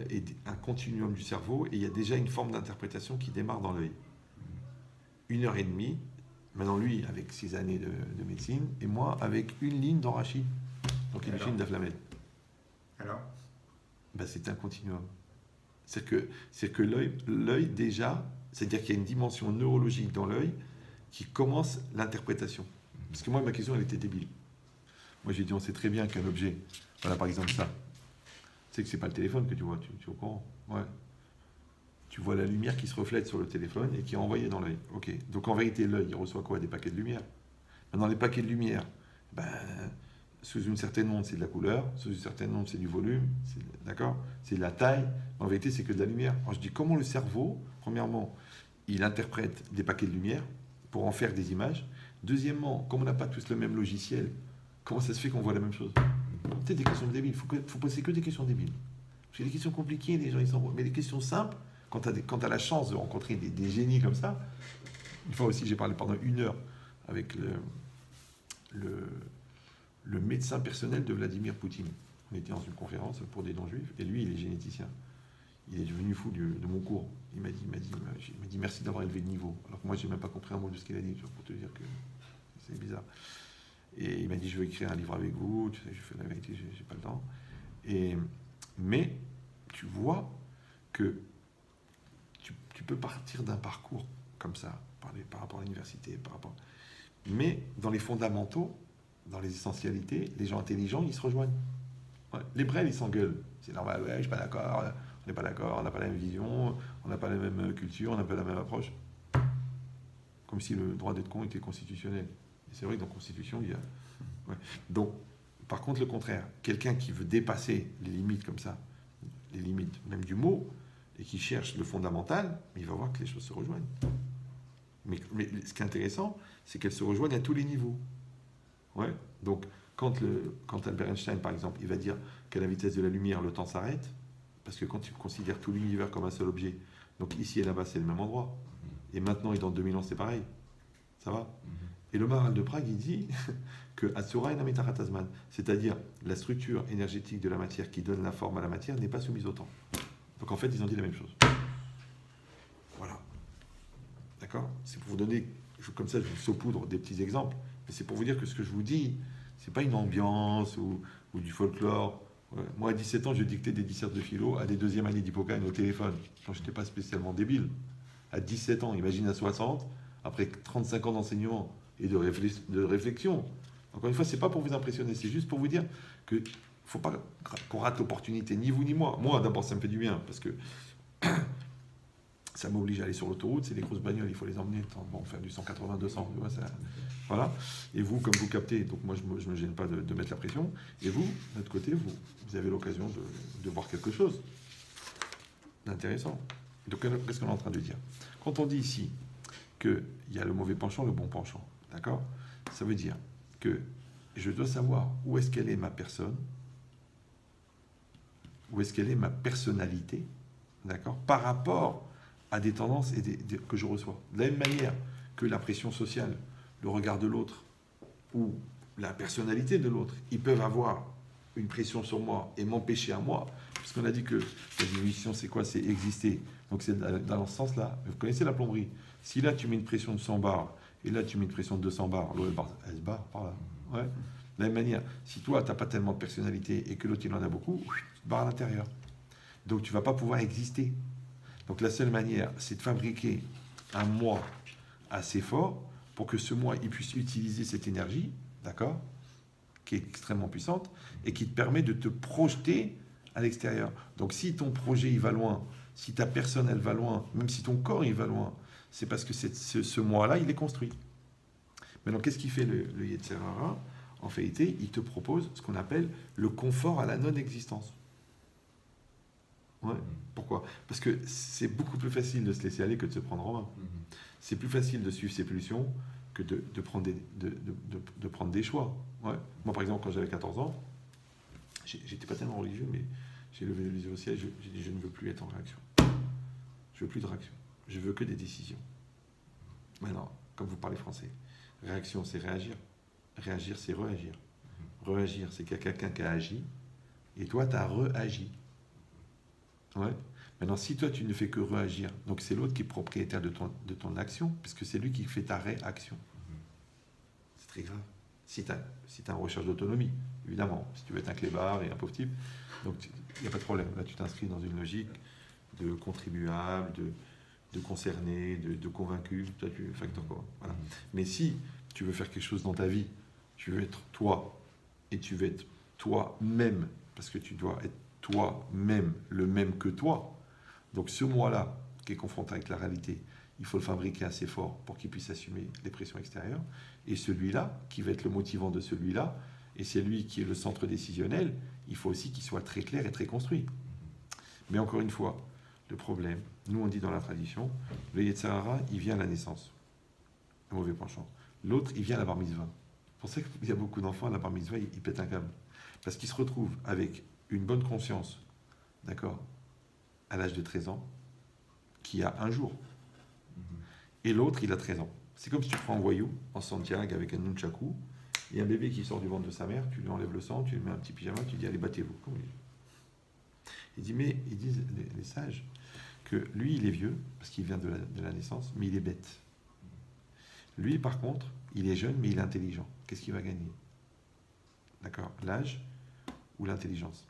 est un continuum du cerveau et il y a déjà une forme d'interprétation qui démarre dans l'œil. 1 heure et demie, maintenant lui avec 6 années de médecine, et moi avec 1 ligne dans Rachid, donc une ligne d'Aflamed. Alors Ben, c'est un continuum. C'est que l'œil déjà, c'est-à-dire qu'il y a une dimension neurologique dans l'œil qui commence l'interprétation. Parce que moi, ma question, elle était débile. Moi, j'ai dit, on sait très bien qu'un objet, voilà par exemple ça, c'est que c'est pas le téléphone que tu vois, tu es au courant. Ouais. Tu vois la lumière qui se reflète sur le téléphone et qui est envoyée dans l'œil. Ok. Donc en vérité, l'œil, il reçoit quoi? Des paquets de lumière. Maintenant, les paquets de lumière, ben, sous une certaine onde, c'est de la couleur, sous une certaine onde, c'est du volume, d'accord? C'est de la taille. En vérité, c'est que de la lumière. Alors je dis, comment le cerveau, premièrement, il interprète des paquets de lumière pour en faire des images. Deuxièmement, comme on n'a pas tous le même logiciel, comment ça se fait qu'on voit la même chose? C'est des questions débiles. Il faut poser que des questions débiles. Parce que les questions compliquées, les gens, ils s'en... Mais les questions simples, quand tu as la chance de rencontrer des génies comme ça, une fois aussi, j'ai parlé pendant 1 heure avec le médecin personnel de Vladimir Poutine. On était dans une conférence pour des non-juifs, et lui, il est généticien. Il est devenu fou de mon cours. Il m'a dit merci d'avoir élevé le niveau. Alors que moi, je n'ai même pas compris un mot de ce qu'il a dit, pour te dire que c'est bizarre. Et il m'a dit, je veux écrire un livre avec vous. Tu sais, je fais la vérité, j'ai pas le temps. Mais tu vois que tu peux partir d'un parcours comme ça, par rapport à l'université, mais dans les fondamentaux, dans les essentialités, les gens intelligents, ils se rejoignent. Ouais. Les brels, ils s'engueulent. C'est normal, ouais, je suis pas d'accord, on n'est pas d'accord, on n'a pas la même vision, on n'a pas la même culture, on n'a pas la même approche. Comme si le droit d'être con était constitutionnel. Et c'est vrai que dans la Constitution, il y a... Ouais. Donc, par contre, le contraire. Quelqu'un qui veut dépasser les limites comme ça, les limites même du mot, et qui cherche le fondamental, il va voir que les choses se rejoignent. Mais ce qui est intéressant, c'est qu'elles se rejoignent à tous les niveaux. Ouais. Donc, quand Albert Einstein, par exemple, il va dire qu'à la vitesse de la lumière, le temps s'arrête, parce que quand tu considères tout l'univers comme un seul objet, donc ici et là-bas, c'est le même endroit. Et maintenant et dans 2000 ans, c'est pareil. Ça va? Et le Maharal de Prague, il dit que Atsura Namitaratasman, c'est-à-dire la structure énergétique de la matière qui donne la forme à la matière, n'est pas soumise au temps. Donc en fait, ils ont dit la même chose. Voilà. D'accord? C'est pour vous donner, comme ça, je vous saupoudre des petits exemples, mais c'est pour vous dire que ce que je vous dis, c'est pas une ambiance ou du folklore. Ouais. Moi, à 17 ans, je dictais des dissertes de philo à des deuxième années d'Hippocane au téléphone, quand je n'étais pas spécialement débile. À 17 ans, imagine à 60, après 35 ans d'enseignement et de réflexion. Encore une fois, c'est pas pour vous impressionner, c'est juste pour vous dire que faut pas qu'on rate l'opportunité, ni vous ni moi. Moi, d'abord, ça me fait du bien, parce que ça m'oblige à aller sur l'autoroute, c'est des grosses bagnoles, il faut les emmener, bon, faire du 180, 200, tu vois, ça, voilà. Et vous, comme vous captez, donc moi, je me gêne pas de mettre la pression, et vous, de l'autre côté, vous avez l'occasion de voir quelque chose d'intéressant. Donc, qu'est-ce qu'on est en train de dire? Quand on dit ici qu'il y a le mauvais penchant, le bon penchant, d'accord? Ça veut dire que je dois savoir où est-ce qu'elle est ma personne, où est-ce qu'elle est ma personnalité, d'accord? Par rapport à des tendances que je reçois. De la même manière que la pression sociale, le regard de l'autre ou la personnalité de l'autre, ils peuvent avoir une pression sur moi et m'empêcher à moi, parce qu'on a dit que la diminution, c'est quoi? C'est exister. Donc c'est dans ce sens-là. Vous connaissez la plomberie. Si là, tu mets une pression de 100 bars, et là, tu mets une pression de 200 bars, l'eau, elle se barre par là. Ouais. De la même manière, si toi, tu n'as pas tellement de personnalité et que l'autre, il en a beaucoup, tu te barres à l'intérieur. Donc tu ne vas pas pouvoir exister. Donc la seule manière, c'est de fabriquer un moi assez fort pour que ce moi, il puisse utiliser cette énergie, d'accord, qui est extrêmement puissante, et qui te permet de te projeter à l'extérieur. Donc si ton projet, il va loin, si ta personne, elle va loin, même si ton corps, il va loin, c'est parce que ce moi-là, il est construit. Maintenant, qu'est-ce qu'il fait le Yetzer Hara? En réalité, il te propose ce qu'on appelle le confort à la non-existence. Ouais. Pourquoi? Parce que c'est beaucoup plus facile de se laisser aller que de se prendre en main. C'est plus facile de suivre ses pulsions que de prendre des choix. Ouais. Moi, par exemple, quand j'avais 14 ans, j'étais pas tellement religieux, mais j'ai levé les yeux au ciel, j'ai dit je ne veux plus être en réaction. Je veux plus de réaction. Je veux que des décisions. Maintenant, comme vous parlez français, réaction, c'est réagir. Réagir, c'est réagir. Réagir, c'est qu'il y a quelqu'un qui a agi, et toi, tu as réagi. Ouais. Maintenant, si toi, tu ne fais que réagir, donc c'est l'autre qui est propriétaire de ton action, puisque c'est lui qui fait ta réaction. C'est très grave. Si tu as une recherche d'autonomie, évidemment, si tu veux être un clébard et un pauvre type, donc il n'y a pas de problème. Là, tu t'inscris dans une logique de contribuable, de concerné, de convaincu, toi, tu es facteur quoi. Voilà. Mais si tu veux faire quelque chose dans ta vie, tu veux être toi, et tu veux être toi-même, parce que tu dois être toi-même, le même que toi. Donc ce moi-là, qui est confronté avec la réalité, il faut le fabriquer assez fort pour qu'il puisse assumer les pressions extérieures. Et celui-là, qui va être le motivant de celui-là, et c'est lui qui est le centre décisionnel, il faut aussi qu'il soit très clair et très construit. Mais encore une fois, le problème, nous on dit dans la tradition, le Yetzer Hara, il vient à la naissance, le mauvais penchant. L'autre, il vient à la bar mitzvah. C'est pour ça qu'il y a beaucoup d'enfants à la bar mitzvah, ils pètent un câble. Parce qu'ils se retrouvent avec une bonne conscience, d'accord, à l'âge de 13 ans, qui a un jour. Et l'autre, il a 13 ans. C'est comme si tu prends un voyou en Santiago avec un nunchaku, et un bébé qui sort du ventre de sa mère, tu lui enlèves le sang, tu lui mets un petit pyjama, tu lui dis allez, battez-vous. Il dit, mais ils disent, les sages, que lui, il est vieux, parce qu'il vient de la naissance, mais il est bête. Lui, par contre, il est jeune, mais il est intelligent. Qu'est-ce qu'il va gagner? D'accord? L'âge ou l'intelligence?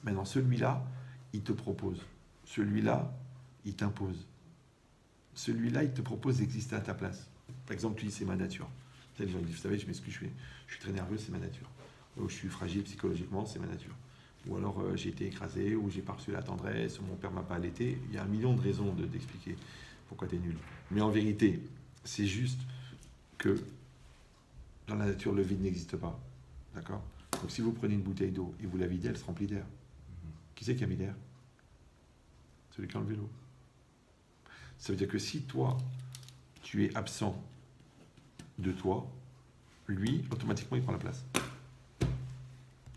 Maintenant, celui-là, il te propose. Celui-là, il t'impose. Celui-là, il te propose d'exister à ta place. Par exemple, tu dis, c'est ma nature. Les gens disent, vous savez, je m'excuse, je suis très nerveux, c'est ma nature. Ou je suis fragile psychologiquement, c'est ma nature. Ou alors, j'ai été écrasé, ou j'ai pas reçu la tendresse, ou mon père m'a pas allaité. Il y a 1 million de raisons d'expliquer pourquoi tu es nul. Mais en vérité, c'est juste que dans la nature, le vide n'existe pas. D'accord? Donc si vous prenez une bouteille d'eau et vous la videz, elle se remplit d'air. Qui c'est qui a mis l'air? Celui qui a enlevé l'eau. Ça veut dire que si toi, tu es absent de toi, lui, automatiquement, il prend la place.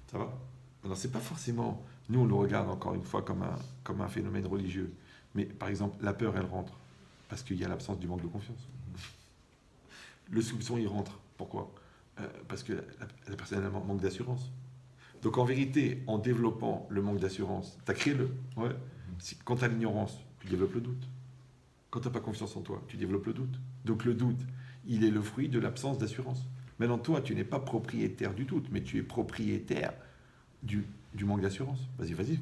Ça va? Alors, c'est pas forcément... Nous, on le regarde encore une fois comme un phénomène religieux. Mais par exemple, la peur, elle rentre parce qu'il y a l'absence du manque de confiance. Le soupçon, il rentre. Pourquoi? Parce que la personne elle manque d'assurance. Donc en vérité, en développant le manque d'assurance, tu as créé le... Ouais. Quand tu as l'ignorance, tu développes le doute. Quand tu n'as pas confiance en toi, tu développes le doute. Donc le doute, il est le fruit de l'absence d'assurance. Maintenant, toi, tu n'es pas propriétaire du doute, mais tu es propriétaire du manque d'assurance. Vas-y,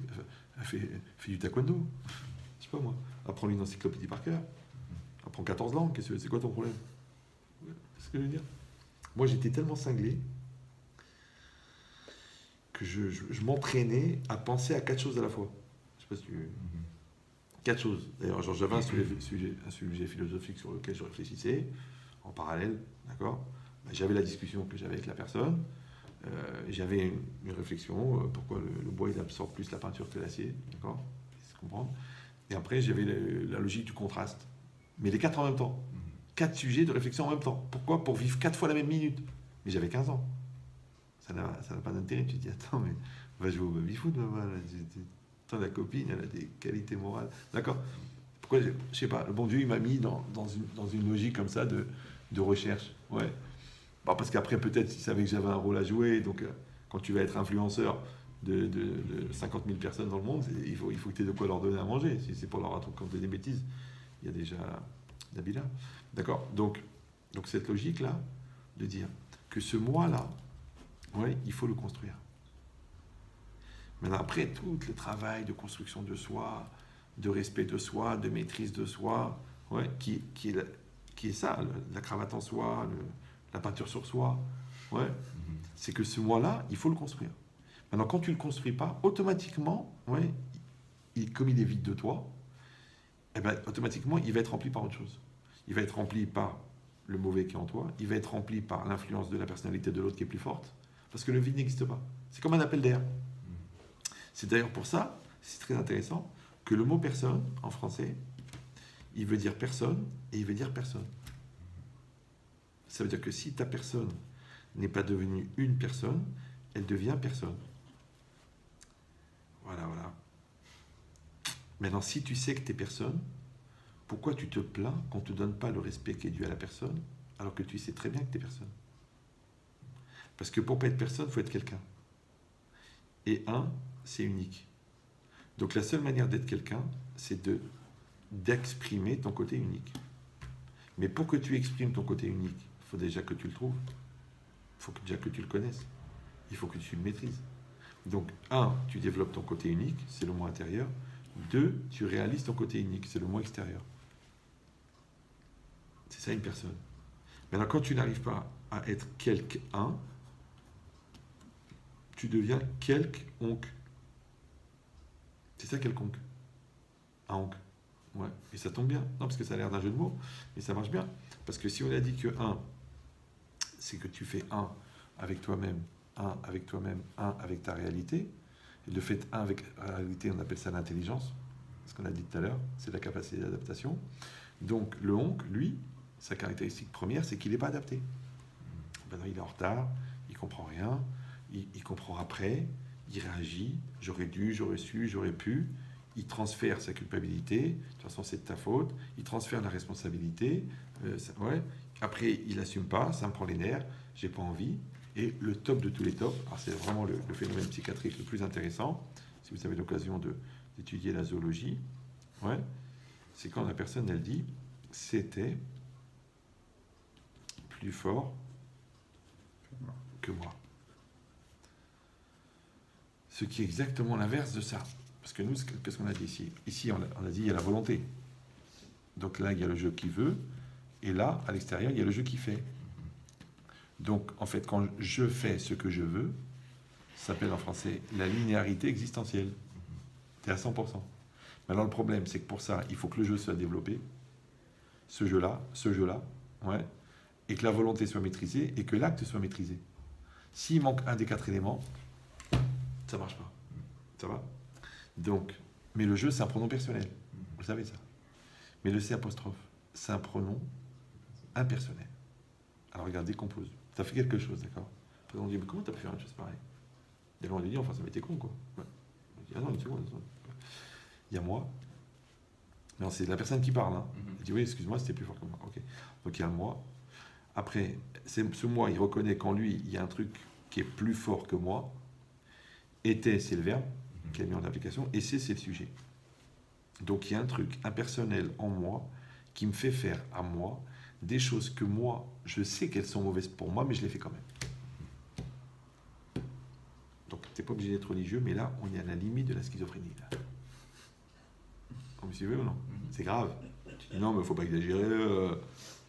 fais du taekwondo. Je sais pas moi. Apprends une encyclopédie par cœur. Apprends 14 langues. C'est quoi ton problème? C'est ce que je veux dire. Moi, j'étais tellement cinglé que je m'entraînais à penser à 4 choses à la fois. Je sais pas si tu... 4 choses. D'ailleurs, j'avais un sujet philosophique sur lequel je réfléchissais en parallèle, d'accord? J'avais la discussion que j'avais avec la personne. J'avais une réflexion, pourquoi le bois il absorbe plus la peinture que l'acier, d'accord? C'est comprendre. Et après, j'avais la logique du contraste. Mais les 4 en même temps. 4 sujets de réflexion en même temps. Pourquoi? Pour vivre 4 fois la même minute. Mais j'avais 15 ans. Ça n'a pas d'intérêt. Tu te dis, attends, mais on va jouer au baby-foot, attends, la copine, elle a des qualités morales. D'accord? Pourquoi? Je sais pas. Le bon Dieu, il m'a mis dans une logique comme ça de recherche. Ouais. Bah parce qu'après, peut-être, il savait que j'avais un rôle à jouer. Donc, quand tu vas être influenceur de 50 000 personnes dans le monde, il faut que tu aies de quoi leur donner à manger. Si c'est pour leur raconter des bêtises, il y a déjà Nabila. D'accord? Donc cette logique-là, de dire que ce moi-là, ouais, il faut le construire. Maintenant, après, tout le travail de construction de soi, de respect de soi, de maîtrise de soi, ouais, qui est ça, la cravate en soi, la peinture sur soi, ouais, c'est que ce moi-là, il faut le construire. Maintenant, quand tu ne le construis pas, automatiquement, ouais, comme il est vide de toi, eh ben, automatiquement, il va être rempli par autre chose. Il va être rempli par le mauvais qui est en toi, il va être rempli par l'influence de la personnalité de l'autre qui est plus forte, parce que le vide n'existe pas. C'est comme un appel d'air. C'est d'ailleurs pour ça, c'est très intéressant, que le mot personne, en français, il veut dire personne et il veut dire personne. Ça veut dire que si ta personne n'est pas devenue une personne, elle devient personne. Voilà. Maintenant, si tu sais que tu es personne, pourquoi tu te plains qu'on ne te donne pas le respect qui est dû à la personne, alors que tu sais très bien que tu es personne? Parce que pour ne pas être personne, il faut être quelqu'un. Et c'est unique. Donc la seule manière d'être quelqu'un, c'est d'exprimer ton côté unique. Mais pour que tu exprimes ton côté unique, il faut déjà que tu le trouves. Il faut déjà que tu le connaisses. Il faut que tu le maîtrises. Donc, tu développes ton côté unique, c'est le moi intérieur. 2, tu réalises ton côté unique, c'est le moi extérieur. C'est ça une personne. Maintenant, quand tu n'arrives pas à être quelqu'un, tu deviens quelconque. C'est ça quelconque. Un oncle. Ouais. Et ça tombe bien. Non, parce que ça a l'air d'un jeu de mots, mais ça marche bien. Parce que si on a dit que c'est que tu fais avec toi-même, avec toi-même, avec ta réalité. Et le fait avec la réalité, on appelle ça l'intelligence. Ce qu'on a dit tout à l'heure, c'est la capacité d'adaptation. Donc le oncle, lui, sa caractéristique première, c'est qu'il n'est pas adapté. Ben non, il est en retard, il comprend rien, il comprend après, il réagit, j'aurais dû, j'aurais su, j'aurais pu. Il transfère sa culpabilité, de toute façon c'est de ta faute, il transfère la responsabilité, ouais. Après il n'assume pas, ça me prend les nerfs, j'ai pas envie. Et le top de tous les tops, c'est vraiment le phénomène psychiatrique le plus intéressant, si vous avez l'occasion d'étudier la zoologie, ouais, c'est quand la personne elle dit c'était plus fort que moi. Ce qui est exactement l'inverse de ça. Parce que nous, qu'est-ce qu'on a dit ici? Ici, on a dit il y a la volonté. Donc là, il y a le jeu qui veut. Et là, à l'extérieur, il y a le jeu qui fait. Donc, en fait, quand je fais ce que je veux, ça s'appelle en français la linéarité existentielle. Tu es à 100%. Maintenant, le problème, c'est que pour ça, il faut que le jeu soit développé. Ce jeu-là, ouais. Et que la volonté soit maîtrisée et que l'acte soit maîtrisé. S'il manque un des 4 éléments, ça ne marche pas. Ça va? Donc, mais le jeu, c'est un pronom personnel. Vous savez ça. Mais le C', c'est un pronom impersonnel. Alors, regardez, compose. Tu as fait quelque chose, d'accord? Après, on dit, mais comment tu as pu faire une chose pareille? Et là, on lui dit, enfin, ça m'était con, quoi. Ouais. On dit, ah non, une seconde. Il y a moi. Non, c'est la personne qui parle. Hein. Elle dit, oui, excuse-moi, c'était plus fort que moi. Ok. Donc, il y a moi. Après, ce moi, il reconnaît qu'en lui, il y a un truc qui est plus fort que moi. Était, c'est le verbe qui a mis en application, et c'est le sujet. Donc il y a un truc impersonnel en moi qui me fait faire à moi des choses que moi, je sais qu'elles sont mauvaises pour moi, mais je les fais quand même. Donc tu n'es pas obligé d'être religieux, mais là, on est à la limite de la schizophrénie. Là. Vous me suivez ou non? C'est grave. Tu dis non, mais il ne faut pas exagérer.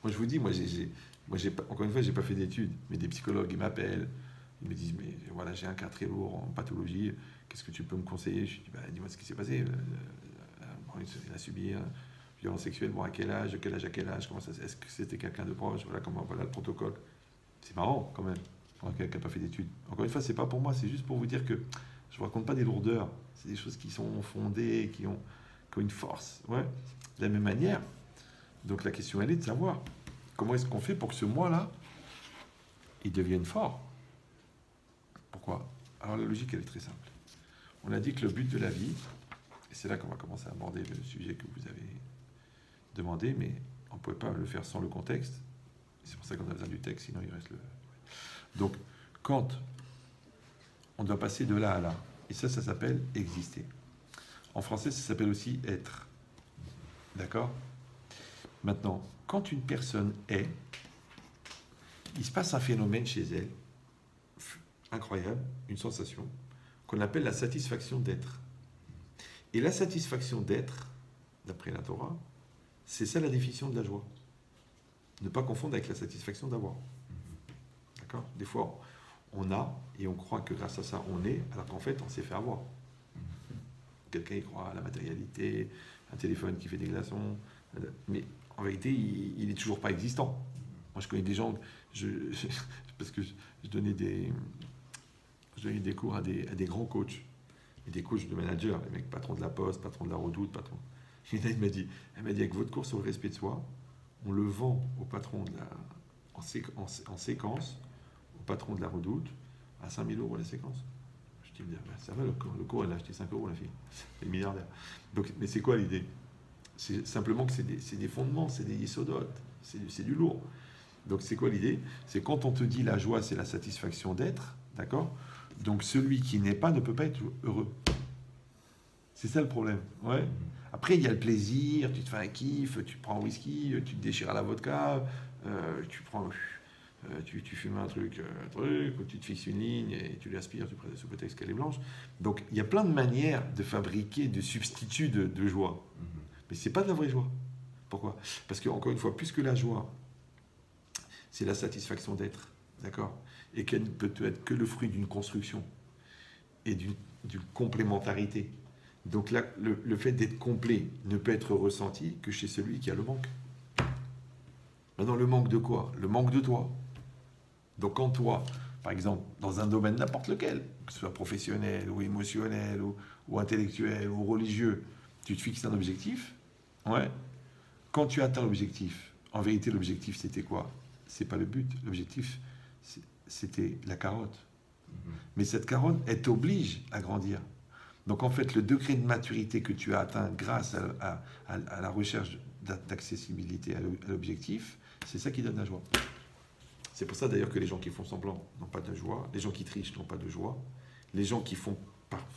Moi, je vous dis, encore une fois, je n'ai pas fait d'études, mais des psychologues, ils m'appellent, ils me disent, mais voilà, j'ai un cas très lourd en pathologie, qu'est-ce que tu peux me conseiller? Je dis, bah, dis-moi ce qui s'est passé. Il a subi une violence sexuelle, bon, à quel âge, comment ça, est-ce que c'était quelqu'un de proche, voilà le protocole. C'est marrant quand même, pour quelqu'un qui n'a pas fait d'études. Encore une fois, c'est pas pour moi, c'est juste pour vous dire que je ne vous raconte pas des lourdeurs, c'est des choses qui sont fondées, qui ont une force. Ouais. De la même manière, donc la question elle est de savoir comment est-ce qu'on fait pour que ce moi-là, il devienne fort. Pourquoi? Alors la logique, elle est très simple. On a dit que le but de la vie, et c'est là qu'on va commencer à aborder le sujet que vous avez demandé, mais on ne pouvait pas le faire sans le contexte. C'est pour ça qu'on a besoin du texte, sinon il reste le... Donc, quand on doit passer de là à là, et ça s'appelle exister. En français, ça s'appelle aussi être. D'accord? Maintenant, quand une personne est, il se passe un phénomène chez elle, incroyable, une sensation, qu'on appelle la satisfaction d'être. Et la satisfaction d'être, d'après la Torah, c'est ça la définition de la joie. Ne pas confondre avec la satisfaction d'avoir. D'accord? Des fois, on a, et on croit que grâce à ça, on est, alors qu'en fait, on s'est fait avoir. Quelqu'un y croit à la matérialité, un téléphone qui fait des glaçons, mais en vérité, il n'est toujours pas existant. Moi, je connais des gens, parce que je donnais des cours à des grands coachs, et des coachs de managers, les mecs patron de la Poste, patron de la Redoute, patron. Et là, elle m'a dit, avec votre cours sur le respect de soi, on le vend au patron de en séquence, au patron de la Redoute, à 5 000 € la séquence. Je dis, ça va, le cours, elle a acheté 5 € la fille. Elle est milliardaire. Donc, mais c'est quoi l'idée? C'est simplement que c'est des fondements, c'est des yesodot, c'est du lourd. Donc c'est quoi l'idée? C'est quand on te dit la joie, c'est la satisfaction d'être, d'accord? Donc celui qui n'est pas ne peut pas être heureux. C'est ça le problème. Ouais. Après, il y a le plaisir, tu te fais un kiff, tu prends un whisky, tu te déchires à la vodka, tu fumes un truc, ou tu te fixes une ligne et tu l'aspires, tu prends des soupes qu'elle est blanche. Donc il y a plein de manières de fabriquer de substituts de joie. Mais ce n'est pas de la vraie joie. Pourquoi? Parce que, encore une fois, puisque la joie, c'est la satisfaction d'être, d'accord? Et qu'elle ne peut être que le fruit d'une construction et d'une complémentarité. Donc là, le fait d'être complet ne peut être ressenti que chez celui qui a le manque. Maintenant, le manque de quoi? Le manque de toi. Donc quand toi, par exemple, dans un domaine n'importe lequel, que ce soit professionnel ou émotionnel ou intellectuel ou religieux, tu te fixes un objectif, ouais. Quand tu atteins l'objectif, en vérité, l'objectif, c'était quoi? C'est pas le but. L'objectif, c'était la carotte. Mais cette carotte, elle t'oblige à grandir. Donc, en fait, le degré de maturité que tu as atteint grâce à la recherche d'accessibilité à l'objectif, c'est ça qui donne la joie. C'est pour ça, d'ailleurs, que les gens qui font semblant n'ont pas de joie. Les gens qui trichent n'ont pas de joie. Les gens qui font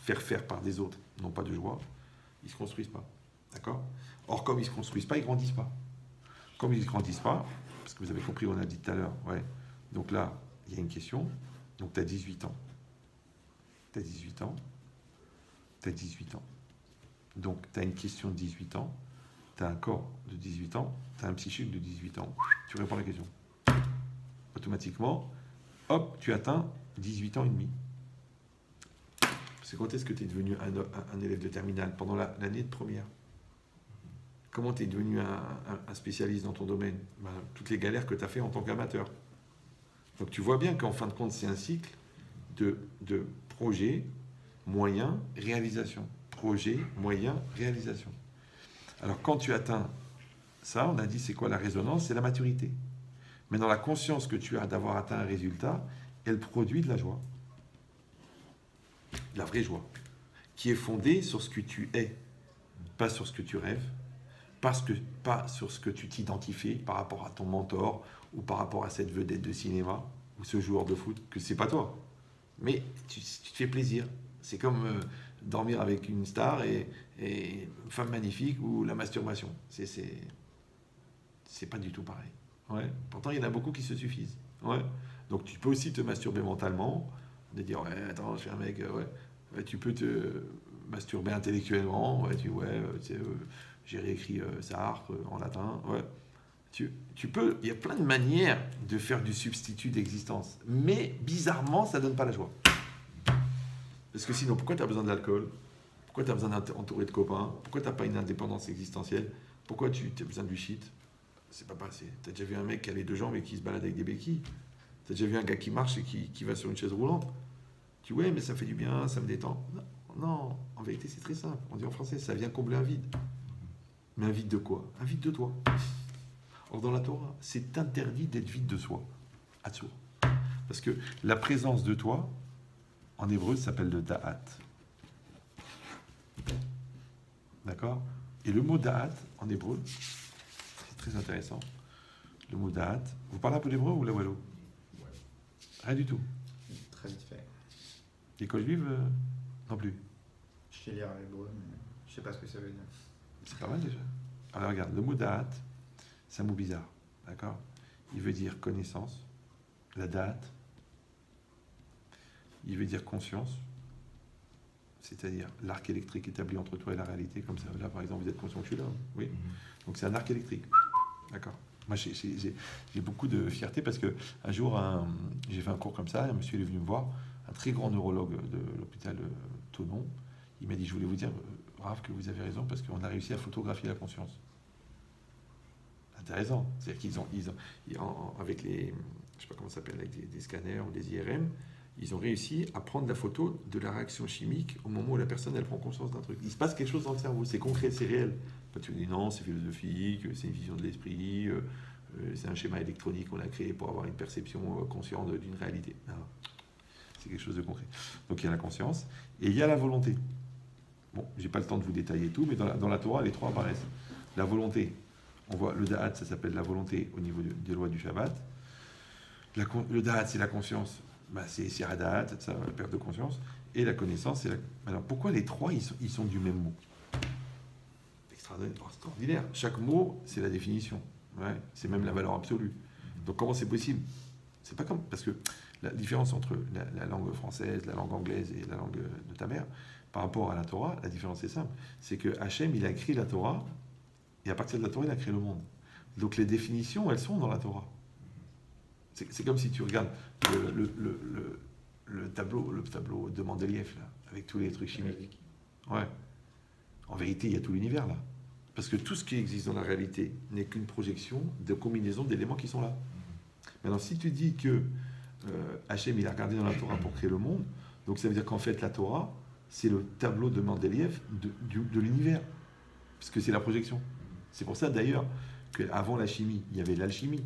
faire par des autres n'ont pas de joie. Ils ne se construisent pas. D'accord? Or, comme ils ne se construisent pas, ils ne grandissent pas. Comme ils ne grandissent pas, parce que vous avez compris, on a dit tout à l'heure, ouais. Donc là, il y a une question. Donc, tu as 18 ans. Tu as 18 ans. Tu as 18 ans. Donc, tu as une question de 18 ans. Tu as un corps de 18 ans. Tu as un psychique de 18 ans. Tu réponds à la question. Automatiquement, hop, tu atteins 18 ans et demi. C'est quand est-ce que tu es devenu un élève de terminale? Pendant l'année de première. Comment tu es devenu un spécialiste dans ton domaine? Toutes les galères que tu as fait en tant qu'amateur. Donc tu vois bien qu'en fin de compte, c'est un cycle de projet, moyen, réalisation. Projet, moyen, réalisation. Alors quand tu atteins ça, on a dit c'est quoi la résonance? C'est la maturité. Mais dans la conscience que tu as d'avoir atteint un résultat, elle produit de la joie. De la vraie joie. Qui est fondée sur ce que tu es. Pas sur ce que tu rêves. pas sur ce que tu t'identifies par rapport à ton mentor ou par rapport à cette vedette de cinéma ou ce joueur de foot, que c'est pas toi. Mais tu te fais plaisir. C'est comme dormir avec une star et une femme magnifique ou la masturbation. C'est pas du tout pareil. Ouais. Pourtant, il y en a beaucoup qui se suffisent. Ouais. Donc, tu peux aussi te masturber mentalement, de dire, ouais, attends, je suis un mec, ouais. Ouais, tu peux te masturber intellectuellement, ouais, j'ai réécrit Sartre en latin, ouais. Tu peux, il y a plein de manières de faire du substitut d'existence, mais bizarrement, ça donne pas la joie. Parce que sinon, pourquoi tu as besoin de l'alcool? Pourquoi tu as besoin d'être entouré de copains? Pourquoi tu n'as pas une indépendance existentielle? Pourquoi tu as besoin du shit? C'est pas passé. Tu as déjà vu un mec qui a les deux jambes et qui se balade avec des béquilles? Tu as déjà vu un gars qui marche et qui va sur une chaise roulante? Tu dis, ouais, mais ça fait du bien, ça me détend. Non, non, en vérité, c'est très simple. On dit en français, ça vient combler un vide. Mais un vide de quoi? Un vide de toi. Or, dans la Torah, c'est interdit d'être vide de soi. Atsour. Parce que la présence de toi, en hébreu, ça s'appelle le da'at. D'accord? Et le mot da'at, en hébreu, c'est très intéressant. Le mot da'at. Vous parlez un peu d'hébreu ou la wallo? Rien du tout. Très vite fait. L'école juive, non plus. Je sais lire l'hébreu, mais je sais pas ce que ça veut dire. C'est pas mal déjà. Alors regarde, le mot da'at, c'est un mot bizarre. D'accord? Il veut dire connaissance, la da'at. Il veut dire conscience, c'est-à-dire l'arc électrique établi entre toi et la réalité, comme ça. Là, par exemple, vous êtes conscient que je suis là. Oui. Donc c'est un arc électrique. D'accord. Moi, j'ai beaucoup de fierté parce que un jour, j'ai fait un cours comme ça, un monsieur est venu me voir, un très grand neurologue de l'hôpital Thonon. Il m'a dit, je voulais vous dire, Rav, que vous avez raison parce qu'on a réussi à photographier la conscience. Intéressant. C'est-à-dire qu'ils ont avec les, je sais pas comment ça s'appelle, avec des scanners ou des IRM, ils ont réussi à prendre la photo de la réaction chimique au moment où la personne elle prend conscience d'un truc. Il se passe quelque chose dans le cerveau, c'est concret, c'est réel. Pas tu dis non, c'est philosophique, c'est une vision de l'esprit, c'est un schéma électronique qu'on a créé pour avoir une perception consciente d'une réalité. Non, c'est quelque chose de concret. Donc il y a la conscience et il y a la volonté. Bon, j'ai pas le temps de vous détailler tout, mais dans la Torah, les trois apparaissent. La volonté, on voit le da'at, ça s'appelle la volonté au niveau des lois du Shabbat. Le da'at, c'est la conscience. Bah, c'est Siradat, la perte de conscience, et la connaissance. Alors pourquoi les trois, ils sont du même mot? Extraordinaire. Chaque mot, c'est la définition. Ouais, c'est même la valeur absolue. Donc comment c'est possible? C'est pas comme... Parce que la différence entre la langue française, la langue anglaise et la langue de ta mère, par rapport à la Torah, la différence est simple. C'est que Hachem, il a écrit la Torah, et à partir de la Torah, il a créé le monde. Donc les définitions, elles sont dans la Torah. C'est comme si tu regardes le tableau de Mendeleïev, là, avec tous les trucs chimiques. Ouais. En vérité, il y a tout l'univers, là. Parce que tout ce qui existe dans la réalité n'est qu'une projection de combinaison d'éléments qui sont là. Maintenant, si tu dis que Hachem, il a regardé dans la Torah pour créer le monde, donc ça veut dire qu'en fait, la Torah, c'est le tableau de Mendeleïev de l'univers. Parce que c'est la projection. C'est pour ça, d'ailleurs, qu'avant la chimie, il y avait l'alchimie.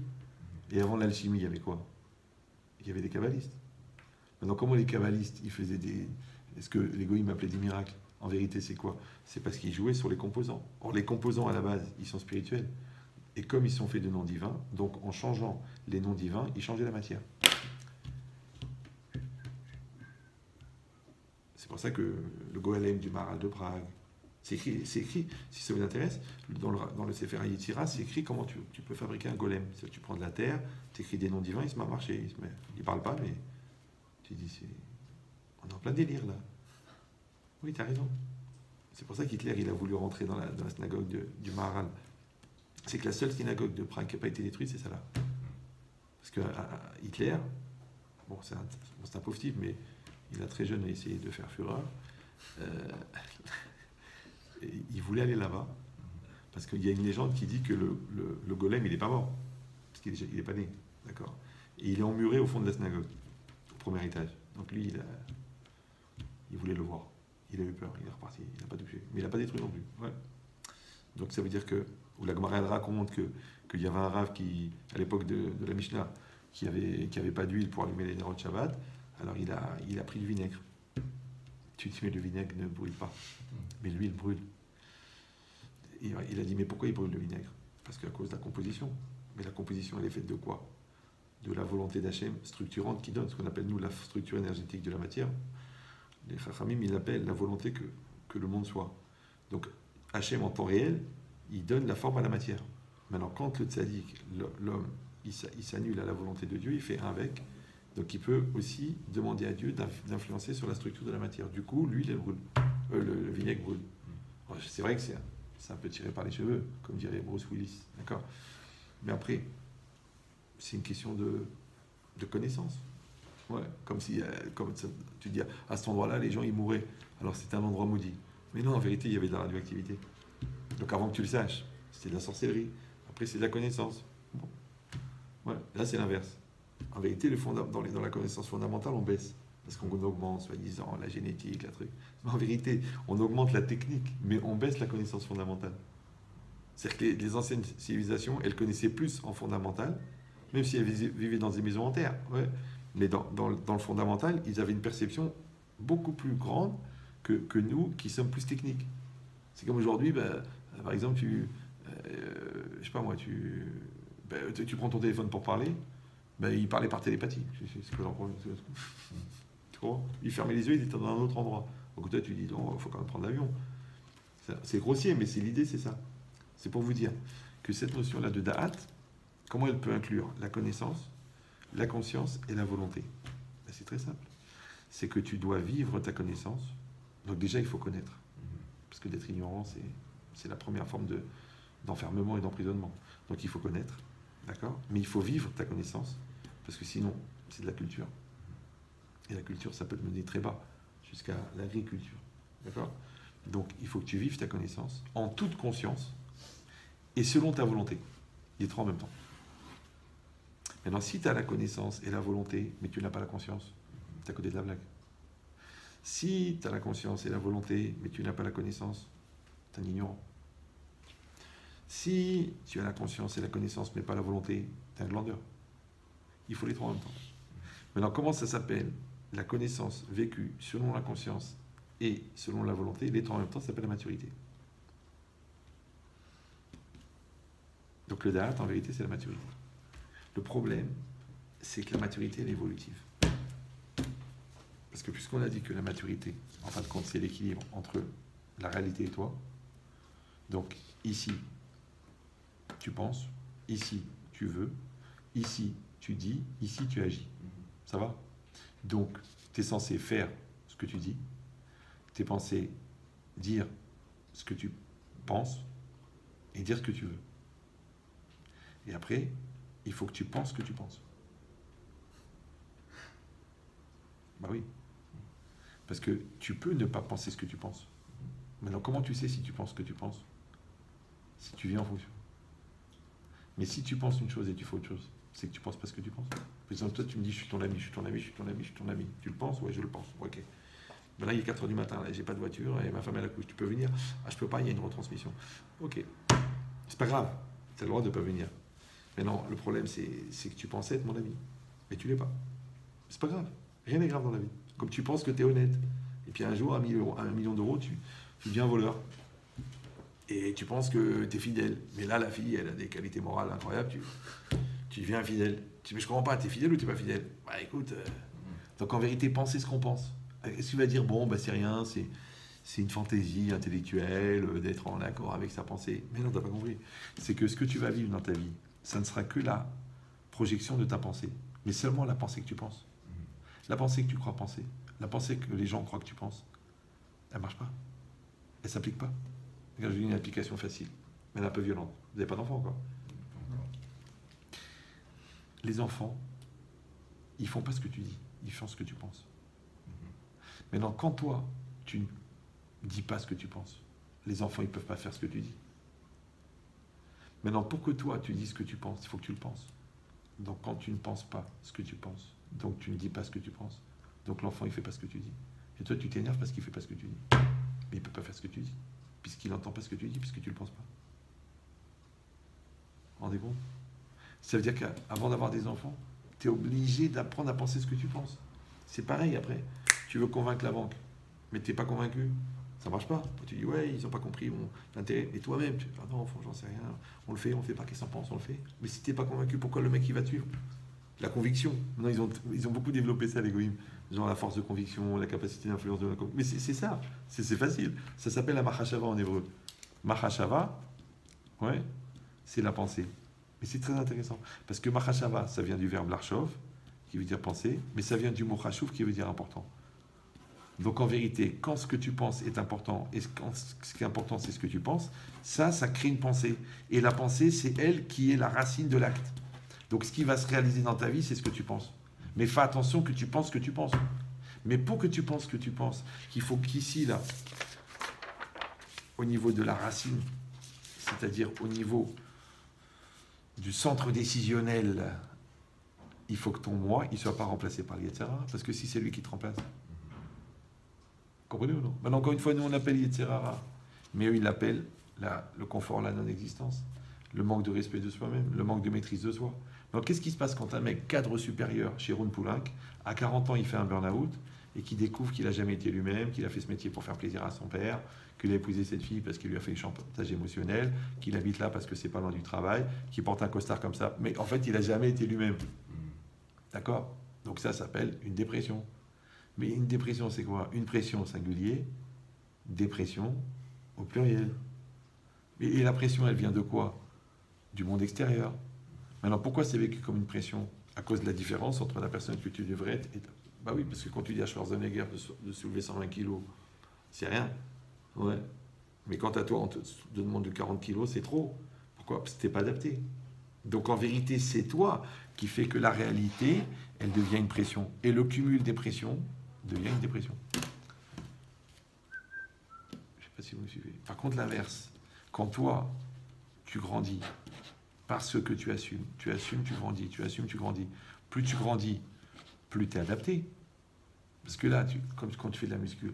Et avant l'alchimie, il y avait quoi? Il y avait des kabbalistes. Maintenant, comment les kabbalistes, ils faisaient des... Est-ce que les goïms appelaient des miracles? En vérité, c'est quoi? C'est parce qu'ils jouaient sur les composants. Or, les composants, à la base, ils sont spirituels. Et comme ils sont faits de noms divins, donc en changeant les noms divins, ils changeaient la matière. C'est pour ça que le Goélem du Maharal de Prague, c'est écrit, si ça vous intéresse, dans le Sefer Yetzira, c'est écrit comment tu peux fabriquer un golem. Tu prends de la terre, tu écris des noms divins, il se met à marcher. Il ne parle pas, mais tu dis, on est en plein délire là. Oui, tu as raison. C'est pour ça qu'Hitler, il a voulu rentrer dans la synagogue du Maharal. C'est que la seule synagogue de Prague qui n'a pas été détruite, c'est celle-là. Parce que Hitler, bon, c'est un pauvre type, mais il a très jeune essayé de faire fureur. Il voulait aller là-bas, parce qu'il y a une légende qui dit que le golem, il n'est pas mort, parce qu'il n'est pas né, d'accord? Et il est emmuré au fond de la synagogue, au premier étage. Donc lui, il voulait le voir. Il a eu peur, il est reparti, il n'a pas touché. Mais il n'a pas détruit non plus. Ouais. Donc ça veut dire que, où la Gemara elle raconte qu'il y avait un rave qui, à l'époque de la Mishnah, qui avait pas d'huile pour allumer les nérodes de Shabbat, alors il a pris du vinaigre. Tu dis, mais le vinaigre ne brûle pas. Mais l'huile brûle. il a dit, mais pourquoi il brûle le vinaigre? Parce qu'à cause de la composition. Mais la composition, elle est faite de quoi? De la volonté d'Hachem structurante qui donne ce qu'on appelle, nous, la structure énergétique de la matière. Les Chachamim, ils l'appellent la volonté que le monde soit. Donc, Hachem, en temps réel, il donne la forme à la matière. Maintenant, quand le tzaddik, l'homme, il s'annule à la volonté de Dieu, il fait un avec. Donc, il peut aussi demander à Dieu d'influencer sur la structure de la matière. Du coup, l'huile, elle brûle. Le vinaigre brûle. C'est vrai que c'est un peu tiré par les cheveux, comme dirait Bruce Willis. D'accord? Mais après, c'est une question de connaissance. Ouais, comme si, tu dis, à cet endroit-là, les gens, ils mouraient. Alors, c'était un endroit maudit. Mais non, en vérité, il y avait de la radioactivité. Donc, avant que tu le saches, c'était de la sorcellerie. Après, c'est de la connaissance. Bon. Ouais, là, c'est l'inverse. En vérité, dans la connaissance fondamentale, on baisse. Parce qu'on augmente, soi-disant, la génétique, la truc. Mais en vérité, on augmente la technique, mais on baisse la connaissance fondamentale. C'est-à-dire que les anciennes civilisations, elles connaissaient plus en fondamental, même si elles vivaient dans des maisons en terre. Ouais. Mais dans le fondamental, ils avaient une perception beaucoup plus grande que nous, qui sommes plus techniques. C'est comme aujourd'hui, par exemple, je sais pas moi, tu prends ton téléphone pour parler, il parlait par télépathie. C'est quoi leur problème? Tu comprends? Il fermait les yeux, il était dans un autre endroit. Donc toi, tu dis, non, il faut quand même prendre l'avion. C'est grossier, mais l'idée, c'est ça. C'est pour vous dire que cette notion-là de da'at, comment elle peut inclure la connaissance, la conscience et la volonté? C'est très simple. C'est que tu dois vivre ta connaissance. Donc déjà, il faut connaître. Parce que d'être ignorant, c'est la première forme d'enfermement et d'emprisonnement. Donc il faut connaître, d'accord? Mais il faut vivre ta connaissance, parce que sinon, c'est de la culture. Et la culture, ça peut te mener très bas, jusqu'à l'agriculture, d'accord? Donc il faut que tu vives ta connaissance en toute conscience et selon ta volonté. Les trois en même temps. Maintenant, si tu as la connaissance et la volonté, mais tu n'as pas la conscience, tu es à côté de la blague. Si tu as la conscience et la volonté, mais tu n'as pas la connaissance, tu es un ignorant. Si tu as la conscience et la connaissance, mais pas la volonté, tu es un glandeur. Il faut les trois en même temps. Maintenant, comment ça s'appelle? La connaissance vécue selon la conscience et selon la volonté, les trois en même temps, ça s'appelle la maturité. Donc le da'at, en vérité, c'est la maturité. Le problème, c'est que la maturité, elle est évolutive. Parce que puisqu'on a dit que la maturité, en fin de compte, c'est l'équilibre entre la réalité et toi, donc ici, tu penses, ici, tu veux, ici, tu dis, ici, tu agis. Ça va? Donc, tu es censé faire ce que tu dis, tu es censé dire ce que tu penses et dire ce que tu veux. Et après, il faut que tu penses ce que tu penses. Bah oui. Parce que tu peux ne pas penser ce que tu penses. Maintenant, comment tu sais si tu penses ce que tu penses? Si tu vis en fonction. Mais si tu penses une chose et tu fais autre chose, c'est que tu penses pas ce que tu penses. Par exemple, toi, tu me dis, je suis ton ami, je suis ton ami, je suis ton ami, je suis ton ami. Tu le penses? Ouais, je le pense. Ok. Ben là, il est 4h du matin, là, j'ai pas de voiture et ma femme, elle accouche. Tu peux venir? Ah, je peux pas, il y a une retransmission. Ok. C'est pas grave. Tu as le droit de pas venir. Mais non, le problème, c'est que tu pensais être mon ami. Mais tu l'es pas. C'est pas grave. Rien n'est grave dans la vie. Comme tu penses que tu es honnête. Et puis un jour, à 1 million d'euros, tu deviens voleur. Et tu penses que tu es fidèle. Mais là, la fille, elle a des qualités morales incroyables. Tu deviens infidèle. Mais je comprends pas, tu es fidèle ou tu n'es pas fidèle? Bah écoute, donc en vérité, penser ce qu'on pense. Est-ce que tu vas dire, bon, bah c'est rien, c'est une fantaisie intellectuelle d'être en accord avec sa pensée? Mais non, tu n'as pas compris. C'est que ce que tu vas vivre dans ta vie, ça ne sera que la projection de ta pensée. Mais seulement la pensée que tu penses. La pensée que tu crois penser, la pensée que les gens croient que tu penses, elle ne marche pas. Elle ne s'applique pas. Regarde, je dis une application facile, mais elle est un peu violente. Vous n'avez pas d'enfants, quoi. Les enfants, ils font pas ce que tu dis, ils font ce que tu penses. Maintenant, quand toi, tu ne dis pas ce que tu penses, les enfants, ils ne peuvent pas faire ce que tu dis. Maintenant, pour que toi, tu dises ce que tu penses, il faut que tu le penses. Donc, quand tu ne penses pas ce que tu penses, donc tu ne dis pas ce que tu penses, donc l'enfant, il ne fait pas ce que tu dis. Et toi, tu t'énerves parce qu'il ne fait pas ce que tu dis. Mais il ne peut pas faire ce que tu dis, puisqu'il n'entend pas ce que tu dis, puisque tu ne le penses pas. Vous vous rendez compte? Ça veut dire qu'avant d'avoir des enfants, tu es obligé d'apprendre à penser ce que tu penses. C'est pareil après. Tu veux convaincre la banque, mais tu n'es pas convaincu. Ça marche pas. Tu dis, ouais, ils n'ont pas compris mon intérêt. Et toi-même, ah non, j'en sais rien. On le fait pas, qu'est-ce qu'on pense, on le fait. Mais si t'es pas convaincu, pourquoi le mec il va te suivre? La conviction. Maintenant, ils ont beaucoup développé ça, les goïms. Genre la force de conviction, la capacité d'influence de la conviction. Mais c'est ça. C'est facile. Ça s'appelle la Mahashava en hébreu. Mahashava, ouais, c'est la pensée. Mais c'est très intéressant. Parce que Mahashava, ça vient du verbe larchov, qui veut dire penser, mais ça vient du mot chashuv, qui veut dire important. Donc en vérité, quand ce que tu penses est important, et quand ce qui est important, c'est ce que tu penses, ça crée une pensée. Et la pensée, c'est elle qui est la racine de l'acte. Donc ce qui va se réaliser dans ta vie, c'est ce que tu penses. Mais fais attention que tu penses ce que tu penses. Mais pour que tu penses ce que tu penses, il faut qu'ici, là, au niveau de la racine, c'est-à-dire au niveau du centre décisionnel, il faut que ton moi, il ne soit pas remplacé par l'Yetzirara, parce que si c'est lui qui te remplace. Comprenez ou non? Maintenant, encore une fois, nous on appelle Yetzirara, mais eux ils l'appellent le confort, la non-existence, le manque de respect de soi-même, le manque de maîtrise de soi. Donc qu'est-ce qui se passe quand un mec cadre supérieur chez Ron Poulenc, à 40 ans il fait un burn-out, et qui découvre qu'il n'a jamais été lui-même, qu'il a fait ce métier pour faire plaisir à son père, qu'il a épousé cette fille parce qu'il lui a fait le chantage émotionnel, qu'il habite là parce que c'est pas loin du travail, qu'il porte un costard comme ça, mais en fait il n'a jamais été lui-même. D'accord? Donc ça s'appelle une dépression. Mais une dépression, c'est quoi? Une pression au singulier, dépression au pluriel. Et la pression, elle vient de quoi? Du monde extérieur. Maintenant, pourquoi c'est vécu comme une pression? À cause de la différence entre la personne que tu devrais être et... Bah oui, parce que quand tu dis à Schwarzenegger de soulever 120 kilos, c'est rien. Ouais. Mais quand à toi, on te demande de 40 kilos, c'est trop. Pourquoi? Parce que t'es pas adapté. Donc en vérité, c'est toi qui fais que la réalité, elle devient une pression. Et le cumul des pressions devient une dépression. Je ne sais pas si vous me suivez. Par contre, l'inverse. Quand toi, tu grandis parce que tu assumes, tu grandis, tu assumes, tu grandis. Plus tu grandis, plus tu es adapté. Parce que là, comme quand tu fais de la muscu,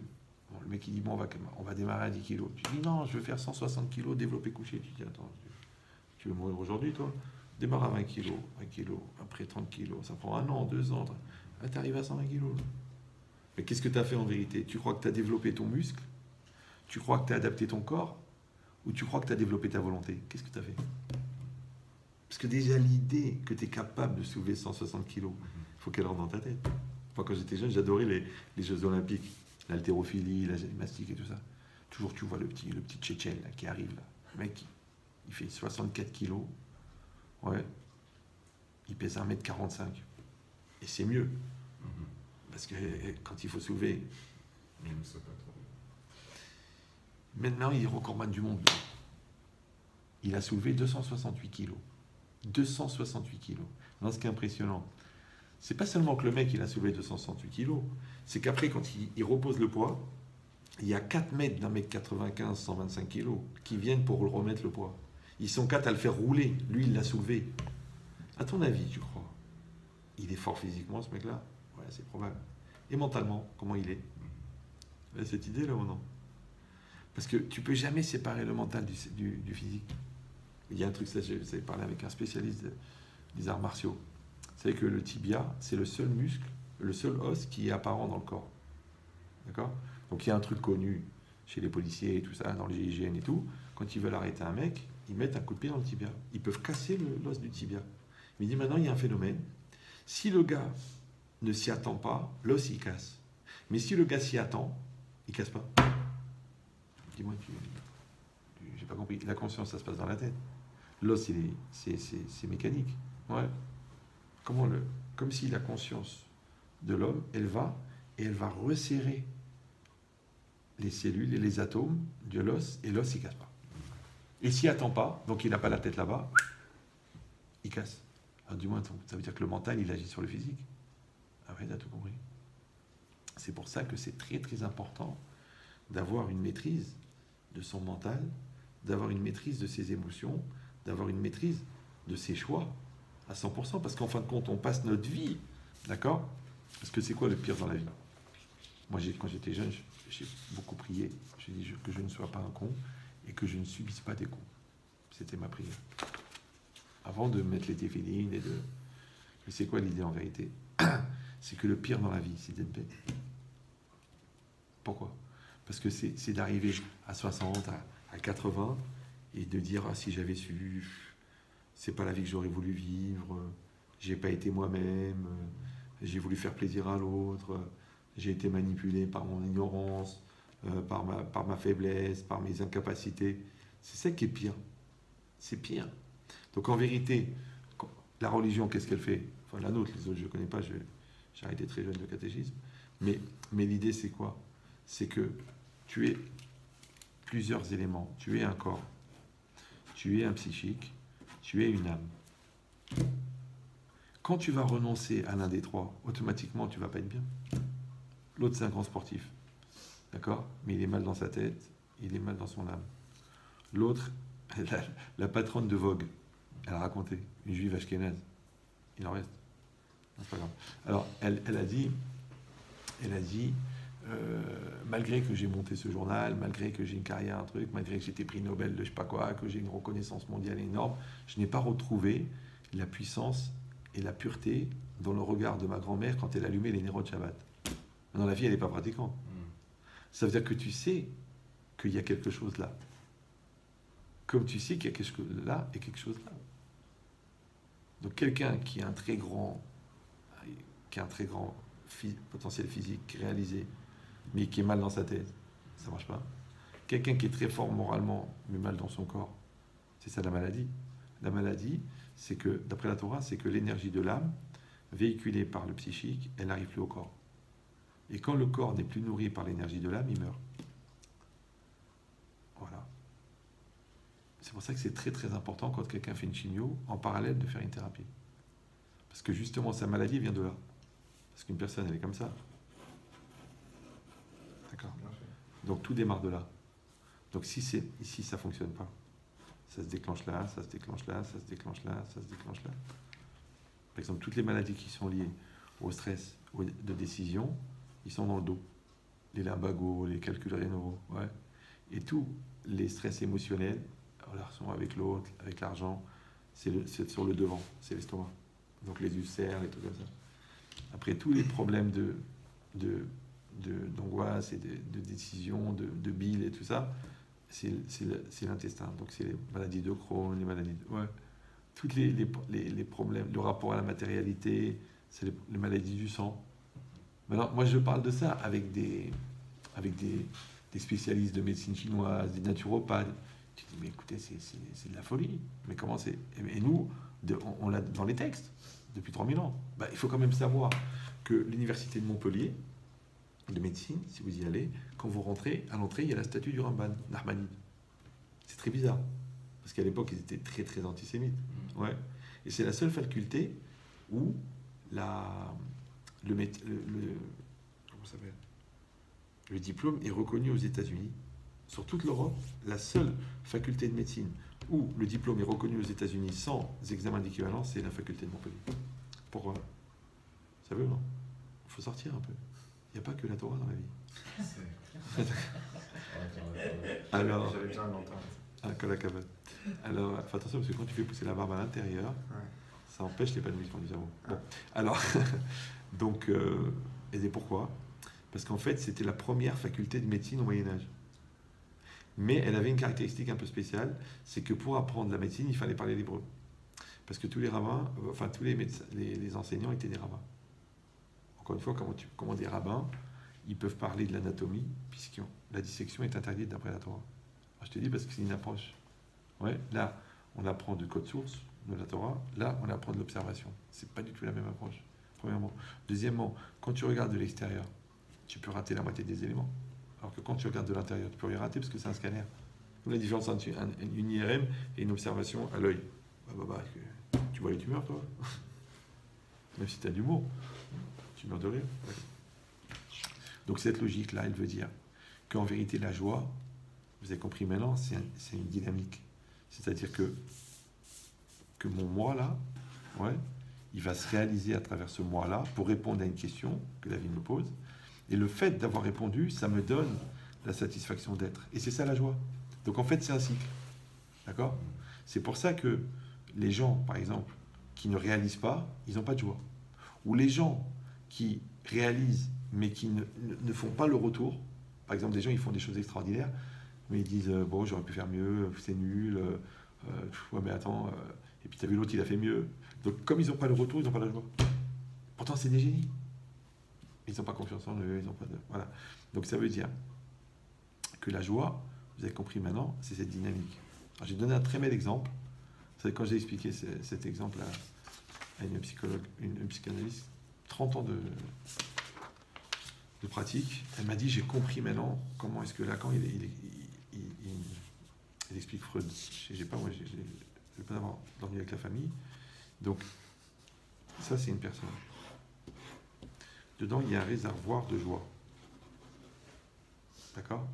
bon, le mec il dit, bon, on va démarrer à 10 kilos. Tu dis, non, je veux faire 160 kilos, développer couché. Tu dis, attends, tu veux mourir aujourd'hui, toi? Démarre à 20 kilos, après 30 kilos. Ça prend 1 an, 2 ans. Tu arrives à 120 kilos. Mais qu'est-ce que tu as fait en vérité? Tu crois que tu as développé ton muscle? Tu crois que tu as adapté ton corps? Ou tu crois que tu as développé ta volonté? Qu'est-ce que tu as fait? Parce que déjà, l'idée que tu es capable de soulever 160 kilos, il faut qu'elle rentre dans ta tête. Enfin, quand j'étais jeune, j'adorais les Jeux Olympiques, l'haltérophilie, la gymnastique et tout ça. Toujours, tu vois le petit Tchétchène là, qui arrive. Là. Le mec, il fait 64 kilos. Ouais. Il pèse 1m45. Et c'est mieux. Parce que quand il faut soulever. Maintenant, il est recordman du monde. Il a soulevé 268 kilos. 268 kilos. Non, ce qui est impressionnant, c'est pas seulement que le mec il a soulevé 268 kilos, c'est qu'après, quand il repose le poids, il y a 4 mètres d'un mec 95, 125 kilos qui viennent pour remettre le poids. Ils sont 4 à le faire rouler. Lui, il l'a soulevé. À ton avis, tu crois? Il est fort physiquement, ce mec-là? Ouais, c'est probable. Et mentalement, comment il est? Cette idée-là ou non? Parce que tu peux jamais séparer le mental du physique. Il y a un truc, ça, j'avais parlé avec un spécialiste des arts martiaux. Vous savez que le tibia, c'est le seul muscle, le seul os qui est apparent dans le corps. D'accord? Donc il y a un truc connu chez les policiers et tout ça, dans les GIGN et tout. Quand ils veulent arrêter un mec, ils mettent un coup de pied dans le tibia. Ils peuvent casser l'os du tibia. Mais il dit maintenant, il y a un phénomène. Si le gars ne s'y attend pas, l'os il casse. Mais si le gars s'y attend, il casse pas. Dis-moi, j'ai pas compris. La conscience, ça se passe dans la tête. L'os, c'est mécanique. Ouais. Comme si la conscience de l'homme, elle va resserrer les cellules et les atomes de l'os, et l'os, il casse pas. Et s'il attend pas, donc il n'a pas la tête là-bas, il casse. Alors du moins, ça veut dire que le mental, il agit sur le physique. Ah ouais, t'as tout compris. C'est pour ça que c'est très très important d'avoir une maîtrise de son mental, d'avoir une maîtrise de ses émotions, d'avoir une maîtrise de ses choix à 100%, parce qu'en fin de compte, on passe notre vie, d'accord? Parce que c'est quoi le pire dans la vie? Moi, quand j'étais jeune, j'ai beaucoup prié. J'ai dit que je ne sois pas un con et que je ne subisse pas des cons. C'était ma prière. Avant de mettre les téphilines et de... Mais c'est quoi l'idée en vérité? C'est que le pire dans la vie, c'est d'être bête. Pourquoi? Parce que c'est d'arriver à 60, à 80, et de dire, ah, si j'avais su, c'est pas la vie que j'aurais voulu vivre, j'ai pas été moi-même, j'ai voulu faire plaisir à l'autre, j'ai été manipulé par mon ignorance, par ma faiblesse, par mes incapacités. C'est ça qui est pire. C'est pire. Donc en vérité, la religion, qu'est-ce qu'elle fait? Enfin, la nôtre, les autres, je ne connais pas, j'ai arrêté très jeune le catéchisme. Mais l'idée, c'est quoi? C'est que tu es plusieurs éléments. Tu es un corps, tu es un psychique, tu es une âme. Quand tu vas renoncer à l'un des trois, automatiquement, tu ne vas pas être bien. L'autre, c'est un grand sportif. D'accord? Mais il est mal dans sa tête, il est mal dans son âme. L'autre, la patronne de Vogue, elle a raconté, une juive ashkénaze. Il en reste. C'est pas grave. Alors, elle a dit, malgré que j'ai monté ce journal, malgré que j'ai une carrière, un truc, malgré que j'ai été prix Nobel de je sais pas quoi, que j'ai une reconnaissance mondiale énorme, je n'ai pas retrouvé la puissance et la pureté dans le regard de ma grand-mère quand elle allumait les néros de Shabbat. Non, la fille, elle n'est pas pratiquante. Ça veut dire que tu sais qu'il y a quelque chose là. Comme tu sais qu'il y a quelque chose là et quelque chose là. Donc quelqu'un qui a un très grand potentiel physique réalisé, mais qui est mal dans sa tête, ça marche pas. Quelqu'un qui est très fort moralement, mais mal dans son corps, c'est ça la maladie. La maladie, c'est que, d'après la Torah, c'est que l'énergie de l'âme, véhiculée par le psychique, elle n'arrive plus au corps. Et quand le corps n'est plus nourri par l'énergie de l'âme, il meurt. Voilà. C'est pour ça que c'est très très important quand quelqu'un fait une chimio, en parallèle de faire une thérapie. Parce que justement, sa maladie vient de là. Parce qu'une personne, elle est comme ça. D'accord. Donc tout démarre de là. Donc si ici, ça ne fonctionne pas, ça se déclenche là, ça se déclenche là, ça se déclenche là, ça se déclenche là. Par exemple, toutes les maladies qui sont liées au stress de décision, ils sont dans le dos. Les lumbagos, les calculs rénaux, ouais. Et tous les stress émotionnels, la relation avec l'autre, avec l'argent, c'est sur le devant, c'est l'estomac. Donc les ulcères, les trucs comme ça. Après, tous les problèmes d'angoisse et de décision, de bile et tout ça, c'est l'intestin. Donc c'est les maladies de Crohn, les maladies de... Ouais. Tous les problèmes, le rapport à la matérialité, c'est les maladies du sang. Maintenant, moi je parle de ça avec des spécialistes de médecine chinoise, des naturopathes. Tu dis, mais écoutez, c'est de la folie. Mais comment c'est... Et nous, on l'a dans les textes, depuis 3000 ans. Bah, il faut quand même savoir que l'université de Montpellier, de médecine, si vous y allez, quand vous rentrez, à l'entrée, il y a la statue du Ramban, Nahmanide. C'est très bizarre. Parce qu'à l'époque, ils étaient très, très antisémites. Ouais. Et c'est la seule faculté où comment ça s'appelle, le diplôme est reconnu aux États-Unis. Sur toute l'Europe, la seule faculté de médecine où le diplôme est reconnu aux États-Unis sans examen d'équivalence, c'est la faculté de Montpellier. Pourquoi? Ça veut, non? Il faut sortir un peu. Il n'y a pas que la Torah dans la vie. Alors, j'avais besoin d'entendre. Alors, fais attention parce que quand tu fais pousser la barbe à l'intérieur, ouais, ça empêche l'épanouissement du cerveau. Bon. Alors, donc, et pourquoi? Parce qu'en fait, c'était la première faculté de médecine au Moyen-Âge. Mais elle avait une caractéristique un peu spéciale, c'est que pour apprendre la médecine, il fallait parler l'hébreu. Parce que tous les rabbins, enfin tous les médecins, les enseignants étaient des rabbins. Encore une fois, comment des rabbins, ils peuvent parler de l'anatomie, puisque la dissection est interdite d'après la Torah. Alors, je te dis parce que c'est une approche. Ouais, là, on apprend du code source de la Torah, là, on apprend de l'observation. C'est pas du tout la même approche, premièrement. Deuxièmement, quand tu regardes de l'extérieur, tu peux rater la moitié des éléments. Alors que quand tu regardes de l'intérieur, tu peux rien rater parce que c'est un scanner. La différence entre une IRM et une observation à l'œil. Tu vois les tumeurs, toi? Même si tu as de l'humour, tu meurs de rire. Donc cette logique-là, elle veut dire qu'en vérité, la joie, vous avez compris maintenant, c'est une dynamique. C'est-à-dire que mon moi-là, ouais, il va se réaliser à travers ce moi-là pour répondre à une question que la vie me pose. Et le fait d'avoir répondu, ça me donne la satisfaction d'être. Et c'est ça la joie. Donc en fait, c'est un cycle. D'accord? C'est pour ça que les gens, par exemple, qui ne réalisent pas, ils n'ont pas de joie. Ou les gens qui réalisent, mais qui ne font pas le retour. Par Par exemple, des gens, ils font des choses extraordinaires, mais ils disent bon, j'aurais pu faire mieux, c'est nul, ouais, mais attends, et puis tu as vu l'autre, il a fait mieux. Donc, comme ils n'ont pas le retour, ils n'ont pas la joie. Pourtant, c'est des génies. Ils n'ont pas confiance en eux, ils n'ont pas de. Voilà. Donc, ça veut dire que la joie, vous avez compris maintenant, c'est cette dynamique. Alors, j'ai donné un très bel exemple. C'est quand j'ai expliqué cet exemple à une psychologue, une psychanalyste, 30 ans de pratique, elle m'a dit j'ai compris maintenant comment est-ce que Lacan il explique Freud. J'ai pas, moi, je vais pas avoir dormi avec la famille. Donc ça c'est une personne. Dedans il y a un réservoir de joie. D'accord?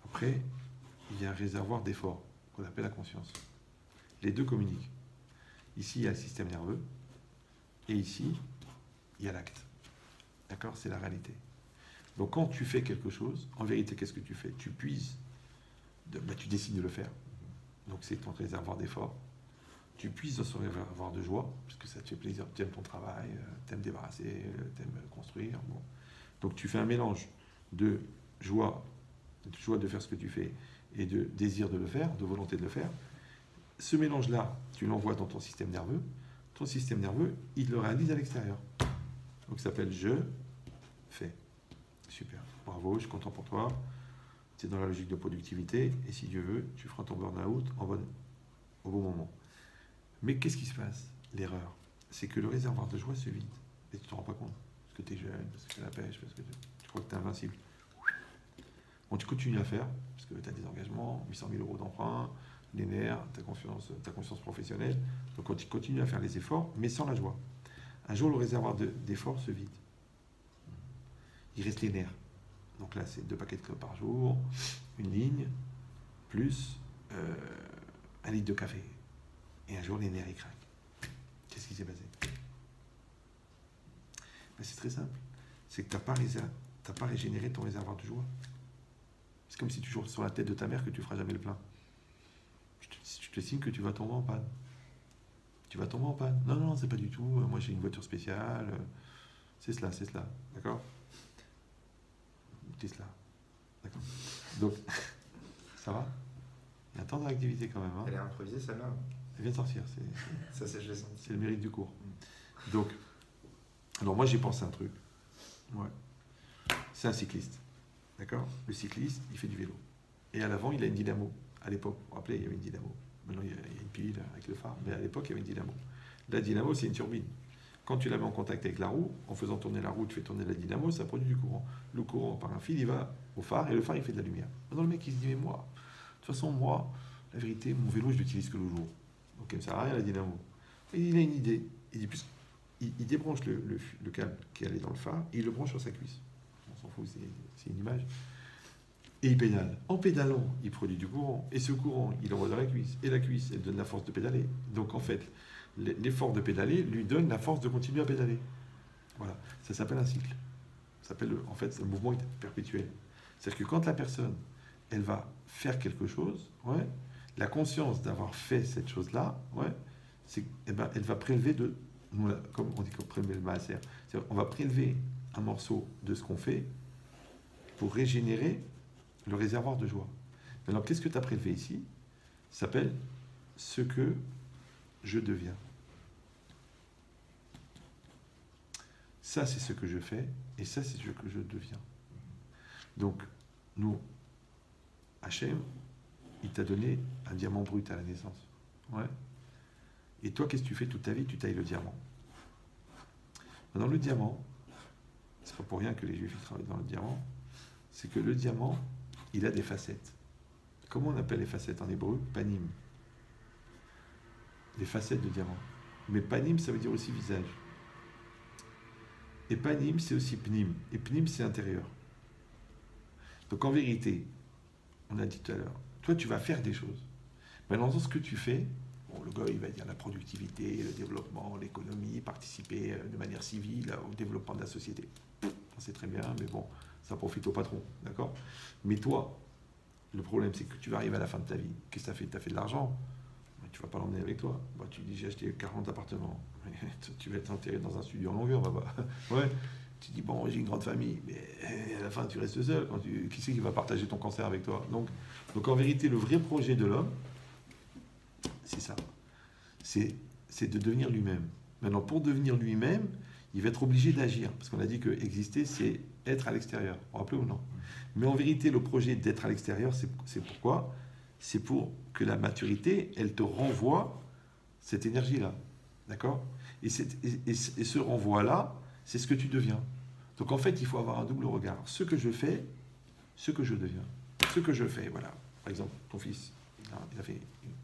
Après il y a un réservoir d'effort qu'on appelle la conscience. Les deux communiquent. Ici il y a le système nerveux et ici il y a l'acte. D'accord? C'est la réalité. Donc quand tu fais quelque chose, en vérité, qu'est-ce que tu fais? Tu puises, tu décides de le faire. Donc c'est ton réservoir d'effort. Tu puises dans son réservoir de joie, parce que ça te fait plaisir, tu aimes ton travail, tu aimes débarrasser, tu aimes construire. Bon. Donc tu fais un mélange de joie de faire ce que tu fais, et de désir de le faire, de volonté de le faire. Ce mélange-là, tu l'envoies dans ton système nerveux. Ton système nerveux, il le réalise à l'extérieur. Donc ça s'appelle je fais. Super, bravo, je suis content pour toi. Tu es dans la logique de productivité et si Dieu veut, tu feras ton burn-out au bon moment. Mais qu'est-ce qui se passe? L'erreur, c'est que le réservoir de joie se vide. Et tu ne te rends pas compte. Parce que tu es jeune, parce que tu as la pêche, parce que tu crois que tu es invincible. Bon, tu continues à faire, parce que tu as des engagements, 800 000 euros d'emprunt, les nerfs, ta conscience professionnelle. Donc tu continues à faire les efforts, mais sans la joie. Un jour, le réservoir d'efforts se vide. Il reste les nerfs. Donc là, c'est 2 paquets de clopes par jour, une ligne, plus 1 litre de café. Et un jour, les nerfs, ils craquent. Qu'est-ce qui s'est passé? Ben, c'est très simple. C'est que tu n'as pas régénéré ton réservoir de joie. C'est comme si tu joues sur la tête de ta mère que tu ne feras jamais le plein. Je te signe que tu vas tomber en panne. Tu vas tomber en panne. Non, non, c'est pas du tout. Moi, j'ai une voiture spéciale. C'est cela. D'accord? Tesla. D'accord. Donc, ça va? Il y a un temps de réactivité quand même. Hein. Elle est improvisée, celle-là. Elle vient de sortir. Ça, c'est je l'ai senti. C'est le mérite du cours. Donc, alors moi, j'ai pensé un truc. Ouais. C'est un cycliste. D'accord? Le cycliste, il fait du vélo. Et à l'avant, il a une dynamo. À l'époque, vous vous rappelez, il y avait une dynamo. Maintenant, il y a une pile avec le phare. Mais à l'époque, il y avait une dynamo. La dynamo, c'est une turbine. Quand tu la mets en contact avec la roue, en faisant tourner la roue, tu fais tourner la dynamo, ça produit du courant. Le courant, par un fil, il va au phare, et le phare, il fait de la lumière. Maintenant, le mec, il se dit, mais moi, de toute façon, moi, la vérité, mon vélo, je l'utilise que le jour. Donc, il ne me sert à rien, la dynamo. Et il a une idée. Il débranche le câble qui est allé dans le phare, et il le branche sur sa cuisse. On s'en fout, c'est une image. Et il pédale. En pédalant, il produit du courant. Et ce courant, il envoie dans la cuisse. Et la cuisse, elle donne la force de pédaler. Donc, en fait, l'effort de pédaler lui donne la force de continuer à pédaler. Voilà, ça s'appelle un cycle. Ça s'appelle, en fait, le mouvement est perpétuel. C'est-à-dire que quand la personne, elle va faire quelque chose, ouais, la conscience d'avoir fait cette chose-là, ouais, eh ben, elle va prélever comme on dit qu'on prélever le maaser. On va prélever un morceau de ce qu'on fait pour régénérer le réservoir de joie. Maintenant, qu'est-ce que tu as prélevé ici? Ça s'appelle ce que je deviens. Ça, c'est ce que je fais, et ça, c'est ce que je deviens. Donc, nous, Hachem, il t'a donné un diamant brut à la naissance. Ouais. Et toi, qu'est-ce que tu fais toute ta vie? Tu tailles le diamant. Maintenant, le diamant, c'est pas pour rien que les Juifs travaillent dans le diamant, c'est que le diamant, il a des facettes. Comment on appelle les facettes en hébreu? Panim. Les facettes de diamant. Mais panim, ça veut dire aussi visage. Et panim, c'est aussi pnim. Et pnim, c'est intérieur. Donc en vérité, on a dit tout à l'heure, toi tu vas faire des choses. Maintenant, dans ce que tu fais, bon, le gars il va dire la productivité, le développement, l'économie, participer de manière civile au développement de la société. C'est très bien, mais bon, ça profite au patron, d'accord? Mais toi, le problème c'est que tu vas arriver à la fin de ta vie. Qu'est-ce que tu as fait? Tu as fait de l'argent. Tu vas pas l'emmener avec toi. Bah, tu dis j'ai acheté 40 appartements. Tu vas être enterré dans un studio en longueur là-bas. Ouais. Tu dis, bon, j'ai une grande famille, mais à la fin, tu restes seul. Qui c'est qui va partager ton cancer avec toi? Donc, en vérité, le vrai projet de l'homme, c'est ça. C'est de devenir lui-même. Maintenant, pour devenir lui-même, il va être obligé d'agir. Parce qu'on a dit que exister, c'est être à l'extérieur. Vous vous rappelez ou non? Mais en vérité, le projet d'être à l'extérieur, c'est pourquoi? C'est pour que la maturité, elle te renvoie cette énergie-là. D'accord? Et ce renvoi-là, c'est ce que tu deviens. Donc en fait, il faut avoir un double regard. Ce que je fais, ce que je deviens. Ce que je fais, voilà. Par exemple, ton fils,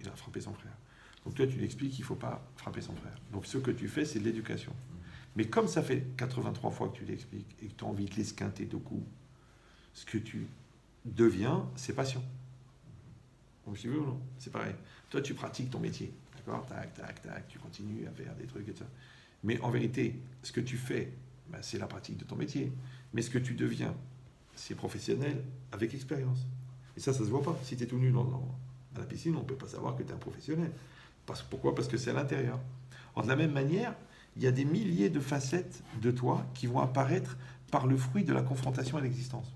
il a frappé son frère. Donc toi, tu lui expliques qu'il ne faut pas frapper son frère. Donc ce que tu fais, c'est de l'éducation. Mais comme ça fait 83 fois que tu l'expliques et que tu as envie de l'esquinter de coups, ce que tu deviens, c'est passion. Donc tu veux ou non? C'est pareil. Toi, tu pratiques ton métier. D'accord? Tac, tac, tac. Tu continues à faire des trucs et ça. Mais en vérité, ce que tu fais, ben, c'est la pratique de ton métier. Mais ce que tu deviens, c'est professionnel avec expérience. Et ça se voit pas. Si tu es tout nu à la piscine, on ne peut pas savoir que tu es un professionnel. Pourquoi? Parce que c'est à l'intérieur. De la même manière, il y a des milliers de facettes de toi qui vont apparaître par le fruit de la confrontation à l'existence.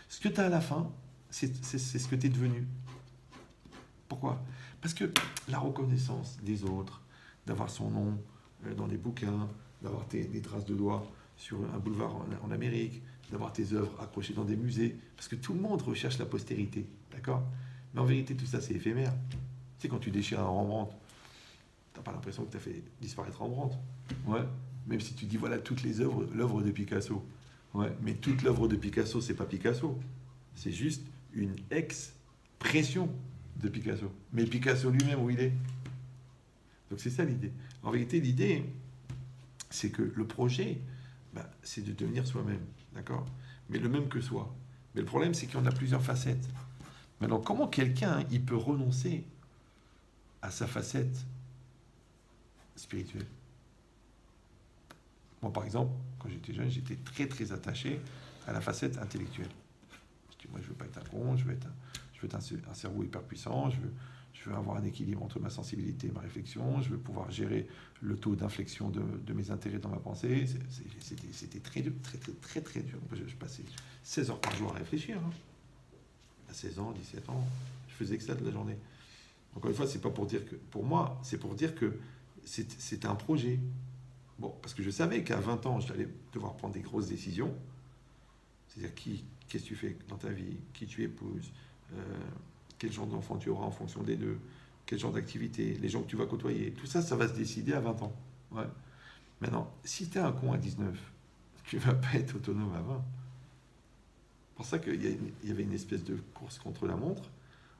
Ce que tu as à la fin, c'est ce que tu es devenu. Pourquoi? Parce que la reconnaissance des autres, d'avoir son nom dans des bouquins, d'avoir des traces de doigts sur un boulevard en Amérique, d'avoir tes œuvres accrochées dans des musées, parce que tout le monde recherche la postérité, d'accord? Mais en vérité, tout ça, c'est éphémère. Tu sais, quand tu déchires un Rembrandt, tu n'as pas l'impression que tu as fait disparaître Rembrandt. Ouais. Même si tu dis, voilà, toutes les œuvres, l'œuvre de Picasso. Ouais. Mais toute l'œuvre de Picasso, c'est pas Picasso. C'est juste une expression de Picasso. Mais Picasso lui-même, où il est? Donc c'est ça l'idée. En vérité, l'idée, c'est que le projet, ben, c'est de devenir soi-même. D'accord? Mais le même que soi. Mais le problème, c'est qu'on a plusieurs facettes. Maintenant, comment quelqu'un, il peut renoncer à sa facette spirituelle? Moi, par exemple, quand j'étais jeune, j'étais très, très attaché à la facette intellectuelle. Je dis, moi, je veux pas être un con, je veux être un cerveau hyper puissant, je veux avoir un équilibre entre ma sensibilité et ma réflexion, je veux pouvoir gérer le taux d'inflexion de mes intérêts dans ma pensée. C'était très dur, très, très, très, très dur. Je passais 16 heures par jour à réfléchir. Hein. À 16 ans, 17 ans, je faisais que ça de la journée. Encore une fois, c'est pas pour dire que... Pour moi, c'est pour dire que c'était un projet. Bon, parce que je savais qu'à 20 ans, j'allais devoir prendre des grosses décisions. C'est-à-dire qu'est-ce que tu fais dans ta vie, qui tu épouses, quel genre d'enfant tu auras en fonction des deux, quel genre d'activité, les gens que tu vas côtoyer. Tout ça, ça va se décider à 20 ans. Ouais. Maintenant, si tu es un con à 19, tu ne vas pas être autonome à 20. C'est pour ça qu'il y avait une espèce de course contre la montre,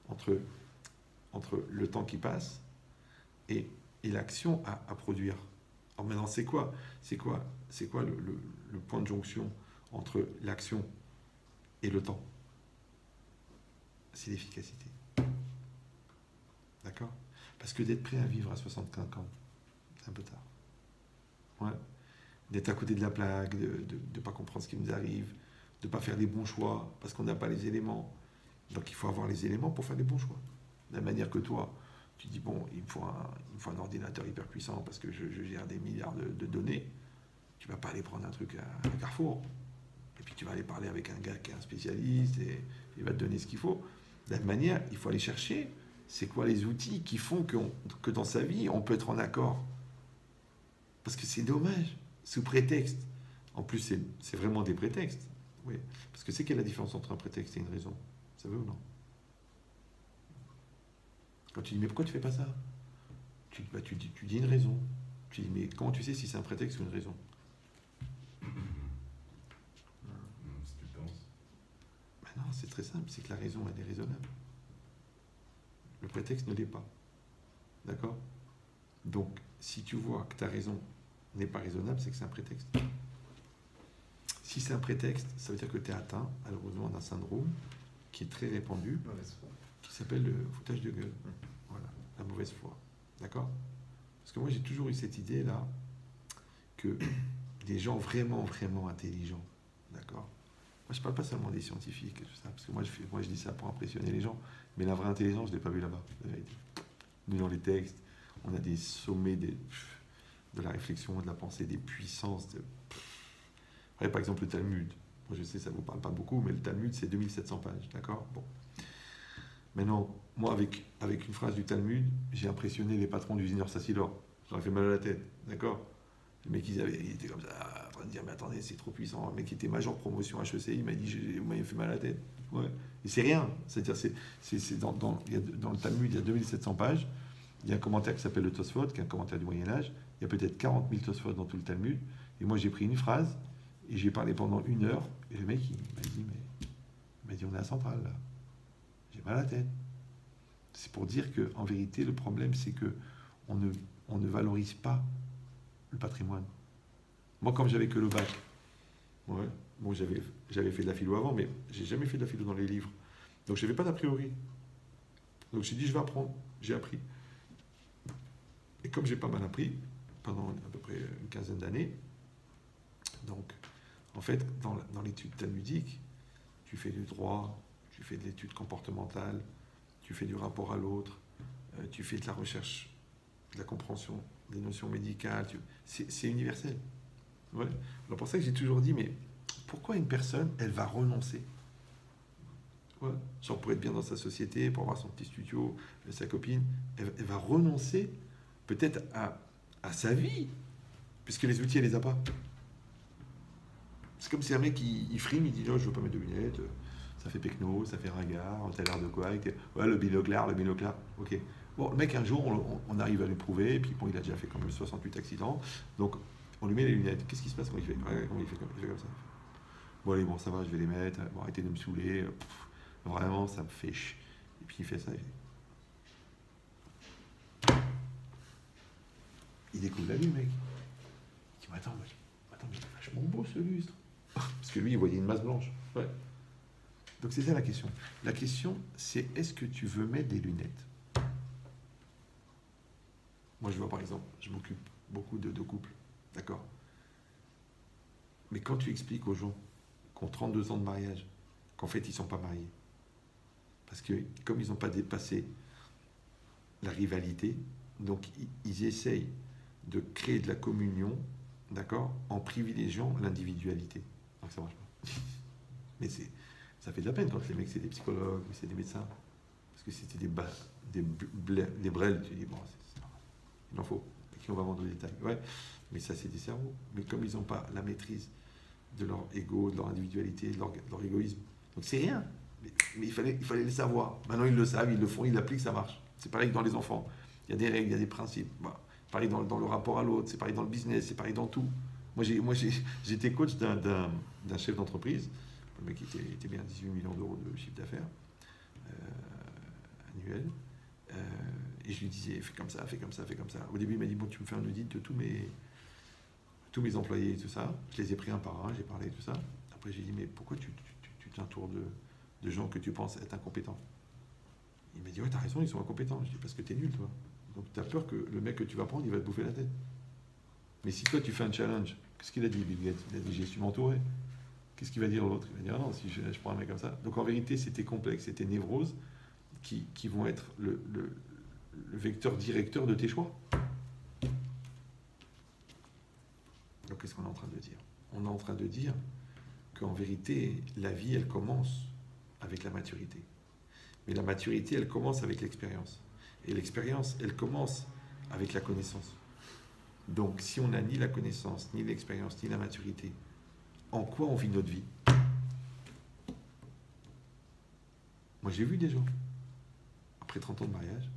entre le temps qui passe et l'action à produire. Alors maintenant, c'est quoi le point de jonction entre l'action et le temps? C'est l'efficacité. D'accord? Parce que d'être prêt à vivre à 65 ans, c'est un peu tard. Ouais. D'être à côté de la plaque, de ne pas comprendre ce qui nous arrive, de ne pas faire les bons choix parce qu'on n'a pas les éléments. Donc il faut avoir les éléments pour faire les bons choix. De la manière que toi, tu dis, bon, il me faut un ordinateur hyper puissant parce que je gère des milliards de données. Tu ne vas pas aller prendre un truc à Carrefour. Et puis tu vas aller parler avec un gars qui est un spécialiste et il va te donner ce qu'il faut. De la même manière, il faut aller chercher c'est quoi les outils qui font que dans sa vie, on peut être en accord. Parce que c'est dommage, sous prétexte. En plus, c'est vraiment des prétextes. Oui. Parce que c'est quelle la différence entre un prétexte et une raison? Ça veut ou non? Quand tu dis, mais pourquoi tu fais pas ça? Tu dis une raison. Tu dis, mais comment tu sais si c'est un prétexte ou une raison? Si tu penses. Ben non, c'est très simple, c'est que la raison, elle est raisonnable. Le prétexte ne l'est pas. D'accord? Donc, si tu vois que ta raison n'est pas raisonnable, c'est que c'est un prétexte. Si c'est un prétexte, ça veut dire que tu es atteint, malheureusement, d'un syndrome qui est très répandu, qui s'appelle le foutage de gueule. Voilà, la mauvaise foi. D'accord? Parce que moi, j'ai toujours eu cette idée-là que des gens vraiment, vraiment intelligents, d'accord? Moi, je ne parle pas seulement des scientifiques et tout ça, parce que moi, je dis ça pour impressionner les gens, mais la vraie intelligence, je ne l'ai pas vue là-bas, la vérité. Nous, dans les textes, on a des sommets de la réflexion, de la pensée, des puissances. Par exemple, le Talmud. Moi, je sais, ça ne vous parle pas beaucoup, mais le Talmud, c'est 2700 pages. D'accord? Bon. Maintenant, moi, avec une phrase du Talmud, j'ai impressionné les patrons d'usineurs Sassilor. J'aurais fait mal à la tête. D'accord? Le mec, il était comme ça, en train de dire, mais attendez, c'est trop puissant. Le mec qui était major promotion HEC, il m'a dit, vous m'avez fait mal à la tête. Ouais. Et c'est rien. C'est-à-dire, dans le Talmud, il y a 2700 pages. Il y a un commentaire qui s'appelle le Tosfot, qui est un commentaire du Moyen-Âge. Il y a peut-être 40 000 Tosfot dans tout le Talmud. Et moi, j'ai pris une phrase, et j'ai parlé pendant 1 heure. Et le mec, il m'a dit, on est à Centrale, là. J'ai mal à la tête. C'est pour dire qu'en vérité, le problème, c'est qu'on ne valorise pas le patrimoine. Moi, comme j'avais que le bac, ouais, bon, j'avais fait de la philo avant, mais j'ai jamais fait de la philo dans les livres. Donc, je n'avais pas d'a priori. Donc, j'ai dit, je vais apprendre. J'ai appris. Et comme j'ai pas mal appris, pendant à peu près une quinzaine d'années, donc, en fait, dans l'étude talmudique, tu fais du droit, tu fais de l'étude comportementale, tu fais du rapport à l'autre, tu fais de la recherche, de la compréhension des notions médicales, c'est universel. Ouais. Alors pour ça que j'ai toujours dit, mais pourquoi une personne, elle va renoncer? Ouais. Genre pour être bien dans sa société, pour avoir son petit studio, sa copine, elle va renoncer peut-être à sa vie, puisque les outils, elle les a pas. C'est comme si un mec, il frime, il dit, non, je veux pas mettre de lunettes, ça fait pecno, ça fait ringard, t'as l'air de quoi? Ouais, le binocle, ok. Bon, le mec, un jour, on arrive à lui prouver, et puis bon, il a déjà fait quand même 68 accidents, donc on lui met les lunettes. Qu'est-ce qui se passe quand il fait? Ouais, comment il fait comme ça? Bon, allez, bon, ça va, je vais les mettre, bon, arrêtez de me saouler, vraiment, ça me fait chier. Et puis il fait ça, il découvre la vie, mec. Il dit, mais attends, mais il est vachement beau ce lustre. Parce que lui, il voyait une masse blanche. Ouais. Donc c'est ça la question. La question, c'est est-ce que tu veux mettre des lunettes? Moi, je vois par exemple, je m'occupe beaucoup de couples, d'accord? Mais quand tu expliques aux gens qui ont 32 ans de mariage, qu'en fait, ils ne sont pas mariés, parce que comme ils n'ont pas dépassé la rivalité, donc ils essayent de créer de la communion, d'accord, en privilégiant l'individualité. Donc ça marche pas. Mais ça fait de la peine quand les mecs, c'est des psychologues, c'est des médecins. Parce que c'était des brels, tu dis, bon, il en faut. Et qui on va vendre le détail. Ouais, mais ça, c'est des cerveaux. Mais comme ils n'ont pas la maîtrise de leur ego, de leur individualité, de leur égoïsme. Donc c'est rien. Mais il fallait le savoir. Maintenant, ils le savent, ils le font, ils l'appliquent, ça marche. C'est pareil que dans les enfants. Il y a des règles, il y a des principes. Bah, pareil dans le rapport à l'autre, c'est pareil dans le business, c'est pareil dans tout. Moi, j'étais coach d'un chef d'entreprise. Le mec était bien 18 millions d'euros de chiffre d'affaires annuel. Et je lui disais, fais comme ça, fais comme ça, fais comme ça. Au début, il m'a dit, bon, tu me fais un audit de tous mes employés et tout ça. Je les ai pris un par un, j'ai parlé de tout ça. Après, j'ai dit, mais pourquoi tu t'entoures de gens que tu penses être incompétents? Il m'a dit, ouais, t'as raison, ils sont incompétents. Je dis, parce que t'es nul, toi. Donc, t'as peur que le mec que tu vas prendre, il va te bouffer la tête. Mais si toi, tu fais un challenge, qu'est-ce qu'il a dit, Bill Gates? Il a dit, j'ai su m'entourer. Qu'est-ce qu'il va dire l'autre? Il va dire, non, si je prends un mec comme ça. Donc, en vérité, c'était complexe, c'était névrose qui vont être le vecteur directeur de tes choix. Donc, qu'est-ce qu'on est en train de dire? On est en train de dire qu'en vérité, la vie, elle commence avec la maturité. Mais la maturité, elle commence avec l'expérience. Et l'expérience, elle commence avec la connaissance. Donc, si on n'a ni la connaissance, ni l'expérience, ni la maturité, en quoi on vit notre vie? Moi, j'ai vu des gens, après 30 ans de mariage,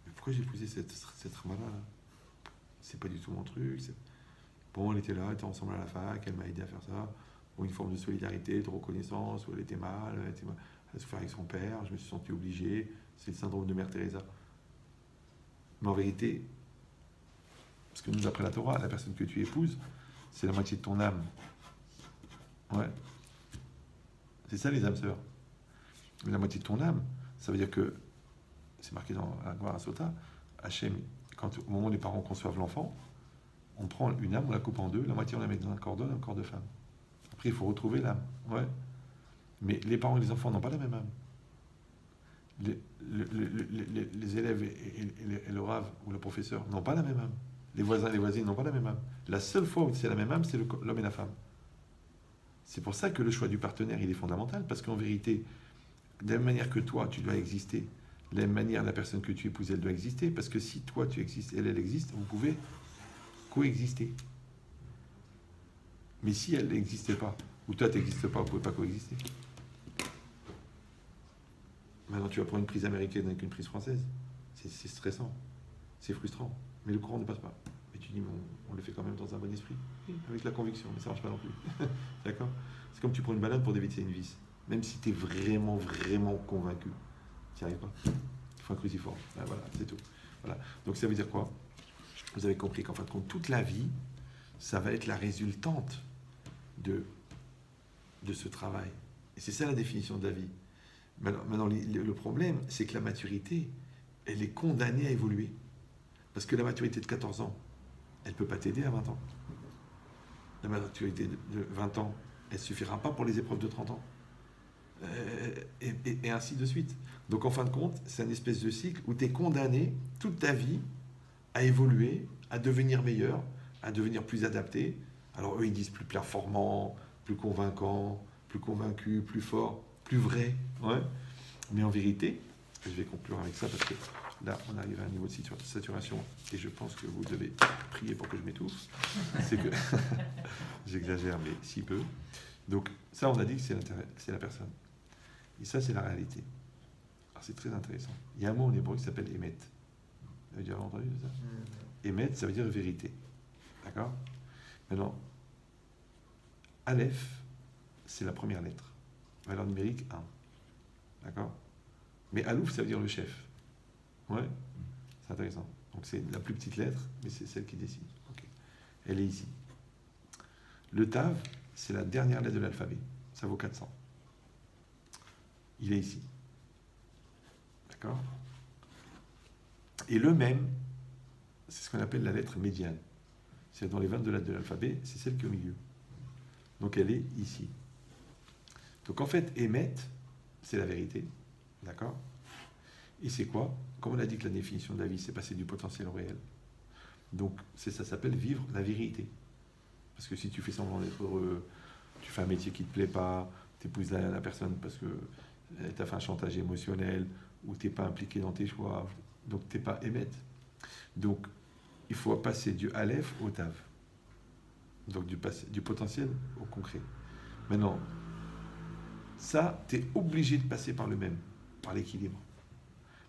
mais pourquoi j'ai épousé cette rama-là? C'est pas du tout mon truc. Bon, elle était là, elle était ensemble à la fac, elle m'a aidé à faire ça. Bon, une forme de solidarité, de reconnaissance, où elle était mal, elle a souffert avec son père, je me suis senti obligé. C'est le syndrome de Mère Teresa. Mais en vérité, parce que nous, d'après la Torah, la personne que tu épouses, c'est la moitié de ton âme. Ouais. C'est ça les âmes sœurs. La moitié de ton âme, ça veut dire que, c'est marqué dans la Gemara Sota, Hachem, au moment où les parents conçoivent l'enfant, on prend une âme, on la coupe en deux, la moitié on la met dans un corps d'homme, un corps de femme. Après, il faut retrouver l'âme. Ouais. Mais les parents et les enfants n'ont pas la même âme. Les élèves et le rave ou le professeur n'ont pas la même âme. Les voisins et les voisines n'ont pas la même âme. La seule fois où c'est la même âme, c'est l'homme et la femme. C'est pour ça que le choix du partenaire, il est fondamental, parce qu'en vérité, de la même manière que toi, tu dois exister, de la même manière, la personne que tu épouses, elle doit exister, parce que si toi, tu existes, elle existe, vous pouvez coexister. Mais si elle n'existait pas, ou toi, tu n'existes pas, vous ne pouvez pas coexister. Maintenant, tu vas prendre une prise américaine avec une prise française. C'est stressant, c'est frustrant, mais le courant ne passe pas. Mais tu dis, mais on le fait quand même dans un bon esprit, avec la conviction, mais ça ne marche pas non plus. D'accord? C'est comme tu prends une banane pour dévisser une vis. Même si tu es vraiment, vraiment convaincu, tu n'y arrives pas. Il faut un cruciforme. Ah, voilà, c'est tout. Voilà. Donc ça veut dire quoi? Vous avez compris qu'en fin de compte, toute la vie, ça va être la résultante de ce travail. Et c'est ça la définition de la vie. Maintenant, le problème, c'est que la maturité, elle est condamnée à évoluer. Parce que la maturité de 14 ans, elle ne peut pas t'aider à 20 ans. La maturité de 20 ans, elle ne suffira pas pour les épreuves de 30 ans. Et ainsi de suite. Donc en fin de compte, c'est une espèce de cycle où tu es condamné toute ta vie à évoluer, à devenir meilleur, à devenir plus adapté. Alors eux, ils disent plus performant, plus convaincant, plus convaincu, plus fort, plus vrai. Ouais. Mais en vérité, je vais conclure avec ça parce que là, on arrive à un niveau de saturation et je pense que vous devez prier pour que je m'étouffe. C'est que j'exagère, mais si peu. Donc ça, on a dit que c'est la personne. Et ça, c'est la réalité. Alors c'est très intéressant. Il y a un mot en hébreu qui s'appelle émet. Vous avez déjà entendu ça? Émet, ça veut dire vérité. D'accord? Maintenant, Aleph, c'est la première lettre. Valeur numérique 1. D'accord? Mais Alouf, ça veut dire le chef. Ouais? C'est intéressant. Donc c'est la plus petite lettre, mais c'est celle qui décide. Okay. Elle est ici. Le Tav, c'est la dernière lettre de l'alphabet. Ça vaut 400. Il est ici. D'accord? Et le même, c'est ce qu'on appelle la lettre médiane. C'est dans les 22 lettres de l'alphabet, c'est celle qui est au milieu. Donc elle est ici. Donc en fait, émet, c'est la vérité. D'accord? Et c'est quoi? Comme on a dit que la définition de la vie, c'est passer du potentiel au réel. Donc ça s'appelle vivre la vérité. Parce que si tu fais semblant d'être heureux, tu fais un métier qui ne te plaît pas, tu épouses la personne parce que tu as fait un chantage émotionnel, ou tu n'es pas impliqué dans tes choix, donc tu n'es pas émet. Donc il faut passer du Aleph au Tav. Donc du potentiel au concret. Maintenant, ça, tu es obligé de passer par le même, par l'équilibre.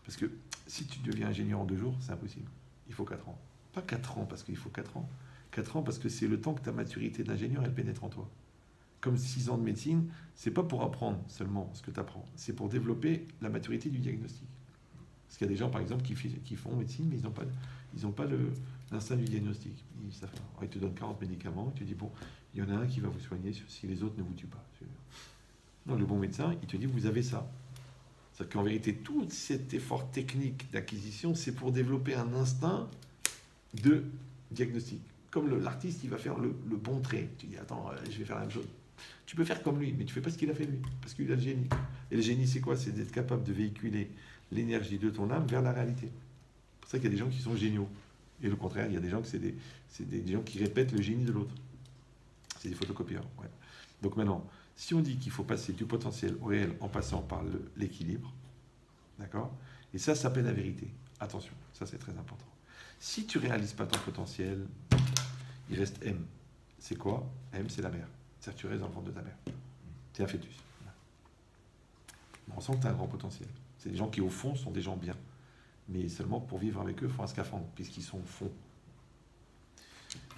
Parce que si tu deviens ingénieur en 2 jours, c'est impossible. Il faut 4 ans. Pas 4 ans parce qu'il faut 4 ans. 4 ans parce que c'est le temps que ta maturité d'ingénieur, elle pénètre en toi. Comme 6 ans de médecine, c'est pas pour apprendre seulement ce que tu apprends, c'est pour développer la maturité du diagnostic. Parce qu'il y a des gens, par exemple, qui font médecine, mais ils n'ont pas l'instinct du diagnostic. Ils te donnent 40 médicaments, et tu dis, bon, il y en a un qui va vous soigner si les autres ne vous tuent pas. Non, le bon médecin, il te dit, vous avez ça. C'est-à-dire qu'en vérité, tout cet effort technique d'acquisition, c'est pour développer un instinct de diagnostic. Comme l'artiste, il va faire le bon trait. Tu dis, attends, je vais faire la même chose. Tu peux faire comme lui, mais tu ne fais pas ce qu'il a fait lui, parce qu'il a le génie. Et le génie, c'est quoi? C'est d'être capable de véhiculer l'énergie de ton âme vers la réalité. C'est pour ça qu'il y a des gens qui sont géniaux. Et le contraire, il y a des gens c'est des gens qui répètent le génie de l'autre. C'est des photocopieurs. Ouais. Donc maintenant, si on dit qu'il faut passer du potentiel au réel en passant par l'équilibre, d'accord? Et ça s'appelle la vérité. Attention, ça c'est très important. Si tu ne réalises pas ton potentiel, il reste M. C'est quoi? M, c'est la mère. C'est-à-dire que tu restes dans le ventre de ta mère. Tu es un fœtus. On sent que tu as un grand potentiel. C'est des gens qui, au fond, sont des gens bien. Mais seulement pour vivre avec eux, il faut un scaphandre, puisqu'ils sont au fond.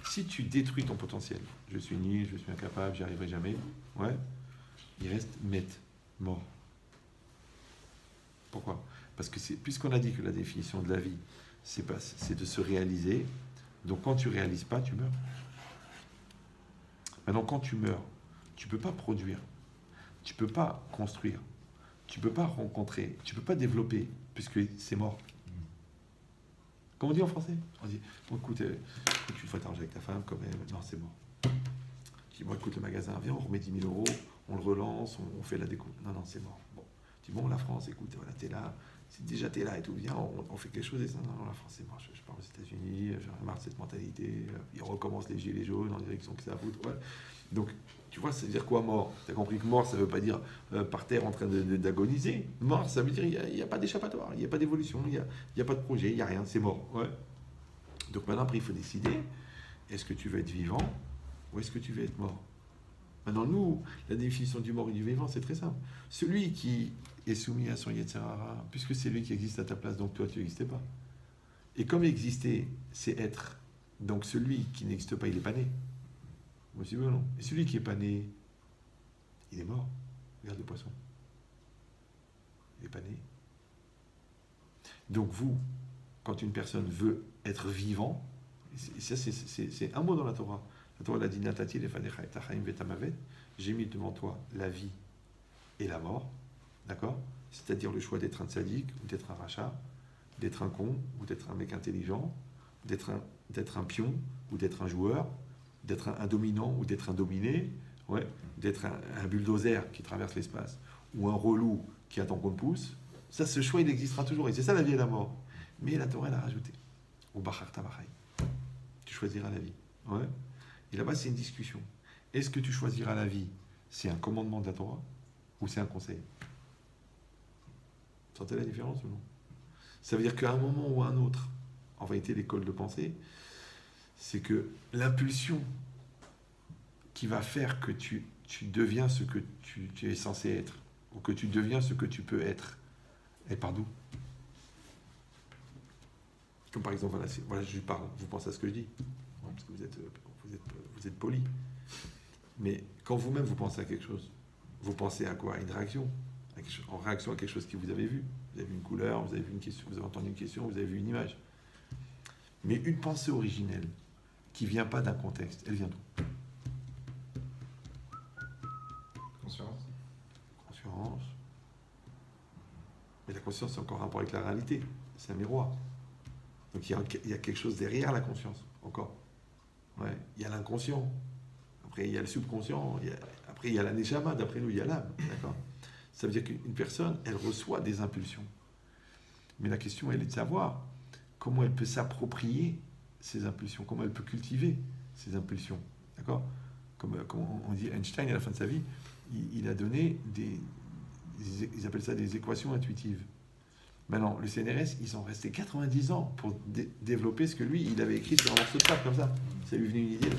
Si tu détruis ton potentiel, je suis nul, je suis incapable, j'y arriverai jamais, ouais, il reste mort. Pourquoi? Parce que puisqu'on a dit que la définition de la vie, c'est de se réaliser, donc quand tu ne réalises pas, tu meurs. Maintenant, quand tu meurs, tu ne peux pas produire, tu ne peux pas construire, tu ne peux pas rencontrer, tu ne peux pas développer, puisque c'est mort. Comme on dit en français, on dit, bon écoute, tu dois t'arranger avec ta femme quand même, non c'est mort. Tu dis, bon écoute, le magasin, viens, on remet 10 000 €, on le relance, on fait la déco. Non, c'est mort. Bon. Tu dis, bon, la France, écoute, voilà, t'es là, déjà t'es là et tout, viens, on fait quelque chose, et ça, non, la France c'est mort, je pars aux États-Unis, j'en ai marre marre de cette mentalité. Il recommence les gilets jaunes en direction que ça a foutre. Ouais. Donc, tu vois, ça veut dire quoi mort? Tu as compris que mort, ça ne veut pas dire par terre en train d'agoniser. Mort, ça veut dire il n'y a pas d'échappatoire, il n'y a pas d'évolution, il n'y a pas de projet, il n'y a rien, c'est mort. Ouais. Donc maintenant, après, il faut décider, est-ce que tu veux être vivant ou est-ce que tu veux être mort? Maintenant, nous, la définition du mort et du vivant, c'est très simple. Celui qui est soumis à son Yetzer Hara, puisque c'est lui qui existe à ta place, donc toi, tu n'existais pas. Et comme exister, c'est être. Donc celui qui n'existe pas, il n'est pas né. Moi, c'est bon, non? Et celui qui n'est pas né, il est mort. Regarde le poisson. Il n'est pas né. Donc vous, quand une personne veut être vivant, ça c'est un mot dans la Torah. La Torah l'a dit, Natati lefanecha et tachaim vetamavet. J'ai mis devant toi la vie et la mort. D'accord? C'est-à-dire le choix d'être un tzaddik ou d'être un rachat, d'être un con ou d'être un mec intelligent, d'être un pion ou d'être un joueur, d'être un dominant ou d'être un dominé, ouais, d'être un bulldozer qui traverse l'espace ou un relou qui attend qu'on le pousse. Ça, ce choix, il existera toujours. Et c'est ça la vie et la mort. Mais la Torah, elle a rajouté. Ou bachar tabachai. Tu choisiras la vie. Ouais. Et là-bas, c'est une discussion. Est-ce que tu choisiras la vie? C'est un commandement de la Torah ou c'est un conseil? Vous sentez la différence ou non? Ça veut dire qu'à un moment ou à un autre, en vérité, l'école de pensée, c'est que l'impulsion qui va faire que tu deviens ce que tu es censé être, ou que tu deviens ce que tu peux être, elle part d'où? Comme par exemple, voilà, je lui parle, vous pensez à ce que je dis, parce que vous êtes poli. Mais quand vous-même vous pensez à quelque chose, vous pensez à quoi? À une réaction, en réaction à quelque chose que vous avez vu. Vous avez vu une couleur, vous avez vu une question, vous avez entendu une question, vous avez vu une image. Mais une pensée originelle qui ne vient pas d'un contexte, elle vient d'où? Conscience. Conscience. Mais la conscience, c'est encore un rapport avec la réalité. C'est un miroir. Donc il y a quelque chose derrière la conscience, encore. Ouais. Il y a l'inconscient. Après, il y a le subconscient. Après, il y a la neshama. D'après nous, il y a l'âme. D'accord? Ça veut dire qu'une personne, elle reçoit des impulsions. Mais la question, elle est de savoir comment elle peut s'approprier ces impulsions, comment elle peut cultiver ces impulsions. D'accord? Comme on dit, Einstein, à la fin de sa vie, il a donné ils appellent ça des équations intuitives. Maintenant, le CNRS, ils sont restés 90 ans pour développer ce que lui, il avait écrit sur un morceau de papier comme ça. Ça lui venait une idée.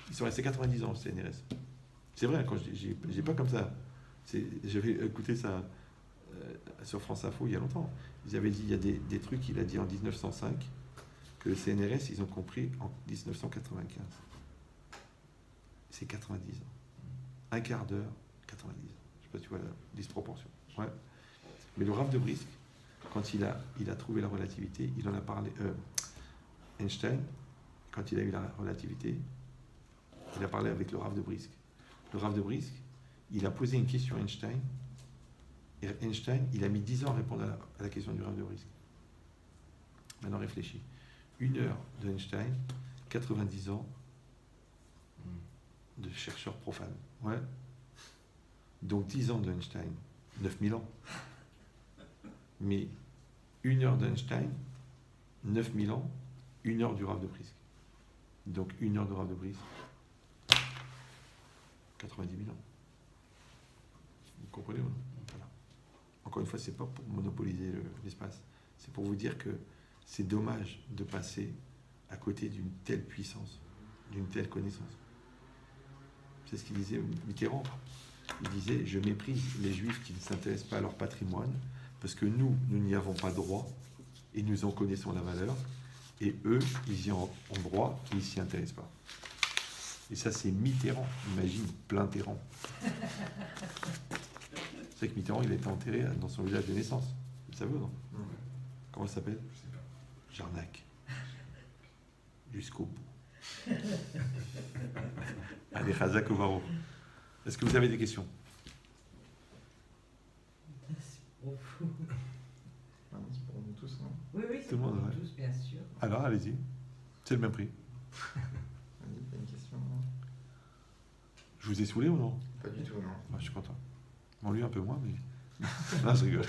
Ils sont restés 90 ans, le CNRS. C'est vrai, quand j'ai pas comme ça. J'avais écouté ça sur France Info il y a longtemps. Ils avaient dit, il y a des trucs qu'il a dit en 1905, que le CNRS, ils ont compris en 1995. C'est 90 ans. Un quart d'heure, 90 ans. Je sais pas si tu vois la disproportion. Ouais. Mais le Rav de Brisk, quand il a trouvé la relativité, il en a parlé. Einstein, quand il a eu la relativité, il a parlé avec le Rav de Brisk. Le Rav de Brisk, il a posé une question à Einstein, et Einstein, il a mis 10 ans à répondre à la question du Rav de Brisk. Maintenant, réfléchis. 1 heure de Einstein, 90 ans de chercheur profane. Ouais. Donc 10 ans d'Einstein, 9000 ans. Mais 1 heure d'Einstein, 9000 ans, 1 heure du Rav de Brisk. Donc 1 heure de Rav de Brisk, 90 000 ans. Vous comprenez? Voilà. Encore une fois, c'est pas pour monopoliser l'espace. C'est pour vous dire que c'est dommage de passer à côté d'une telle puissance, d'une telle connaissance. C'est ce qu'il disait Mitterrand. Il disait, je méprise les Juifs qui ne s'intéressent pas à leur patrimoine, parce que nous n'y avons pas droit, et nous en connaissons la valeur, et eux, ils y ont droit, et ils ne s'y intéressent pas. Et ça, c'est Mitterrand. Imagine, plein terrant. C'est que Mitterrand, il a été enterré dans son village de naissance. Vous le savez ou non? Ouais. Comment ça s'appelle? Je sais pas. Jarnac. Jusqu'au bout. Allez, Chazak Ovaro. Est-ce que vous avez des questions? C'est profond. Ah non, c'est pour nous tous, non? Oui, oui, Tout c'est le pour monde, nous ouais. tous, bien sûr. Alors, allez-y. C'est le même prix. Vas-y, t'as une question, non? Je vous ai saoulé ou non? Pas du tout, non. Je suis content. Bon, lui, un peu moins, mais... Non, je rigole.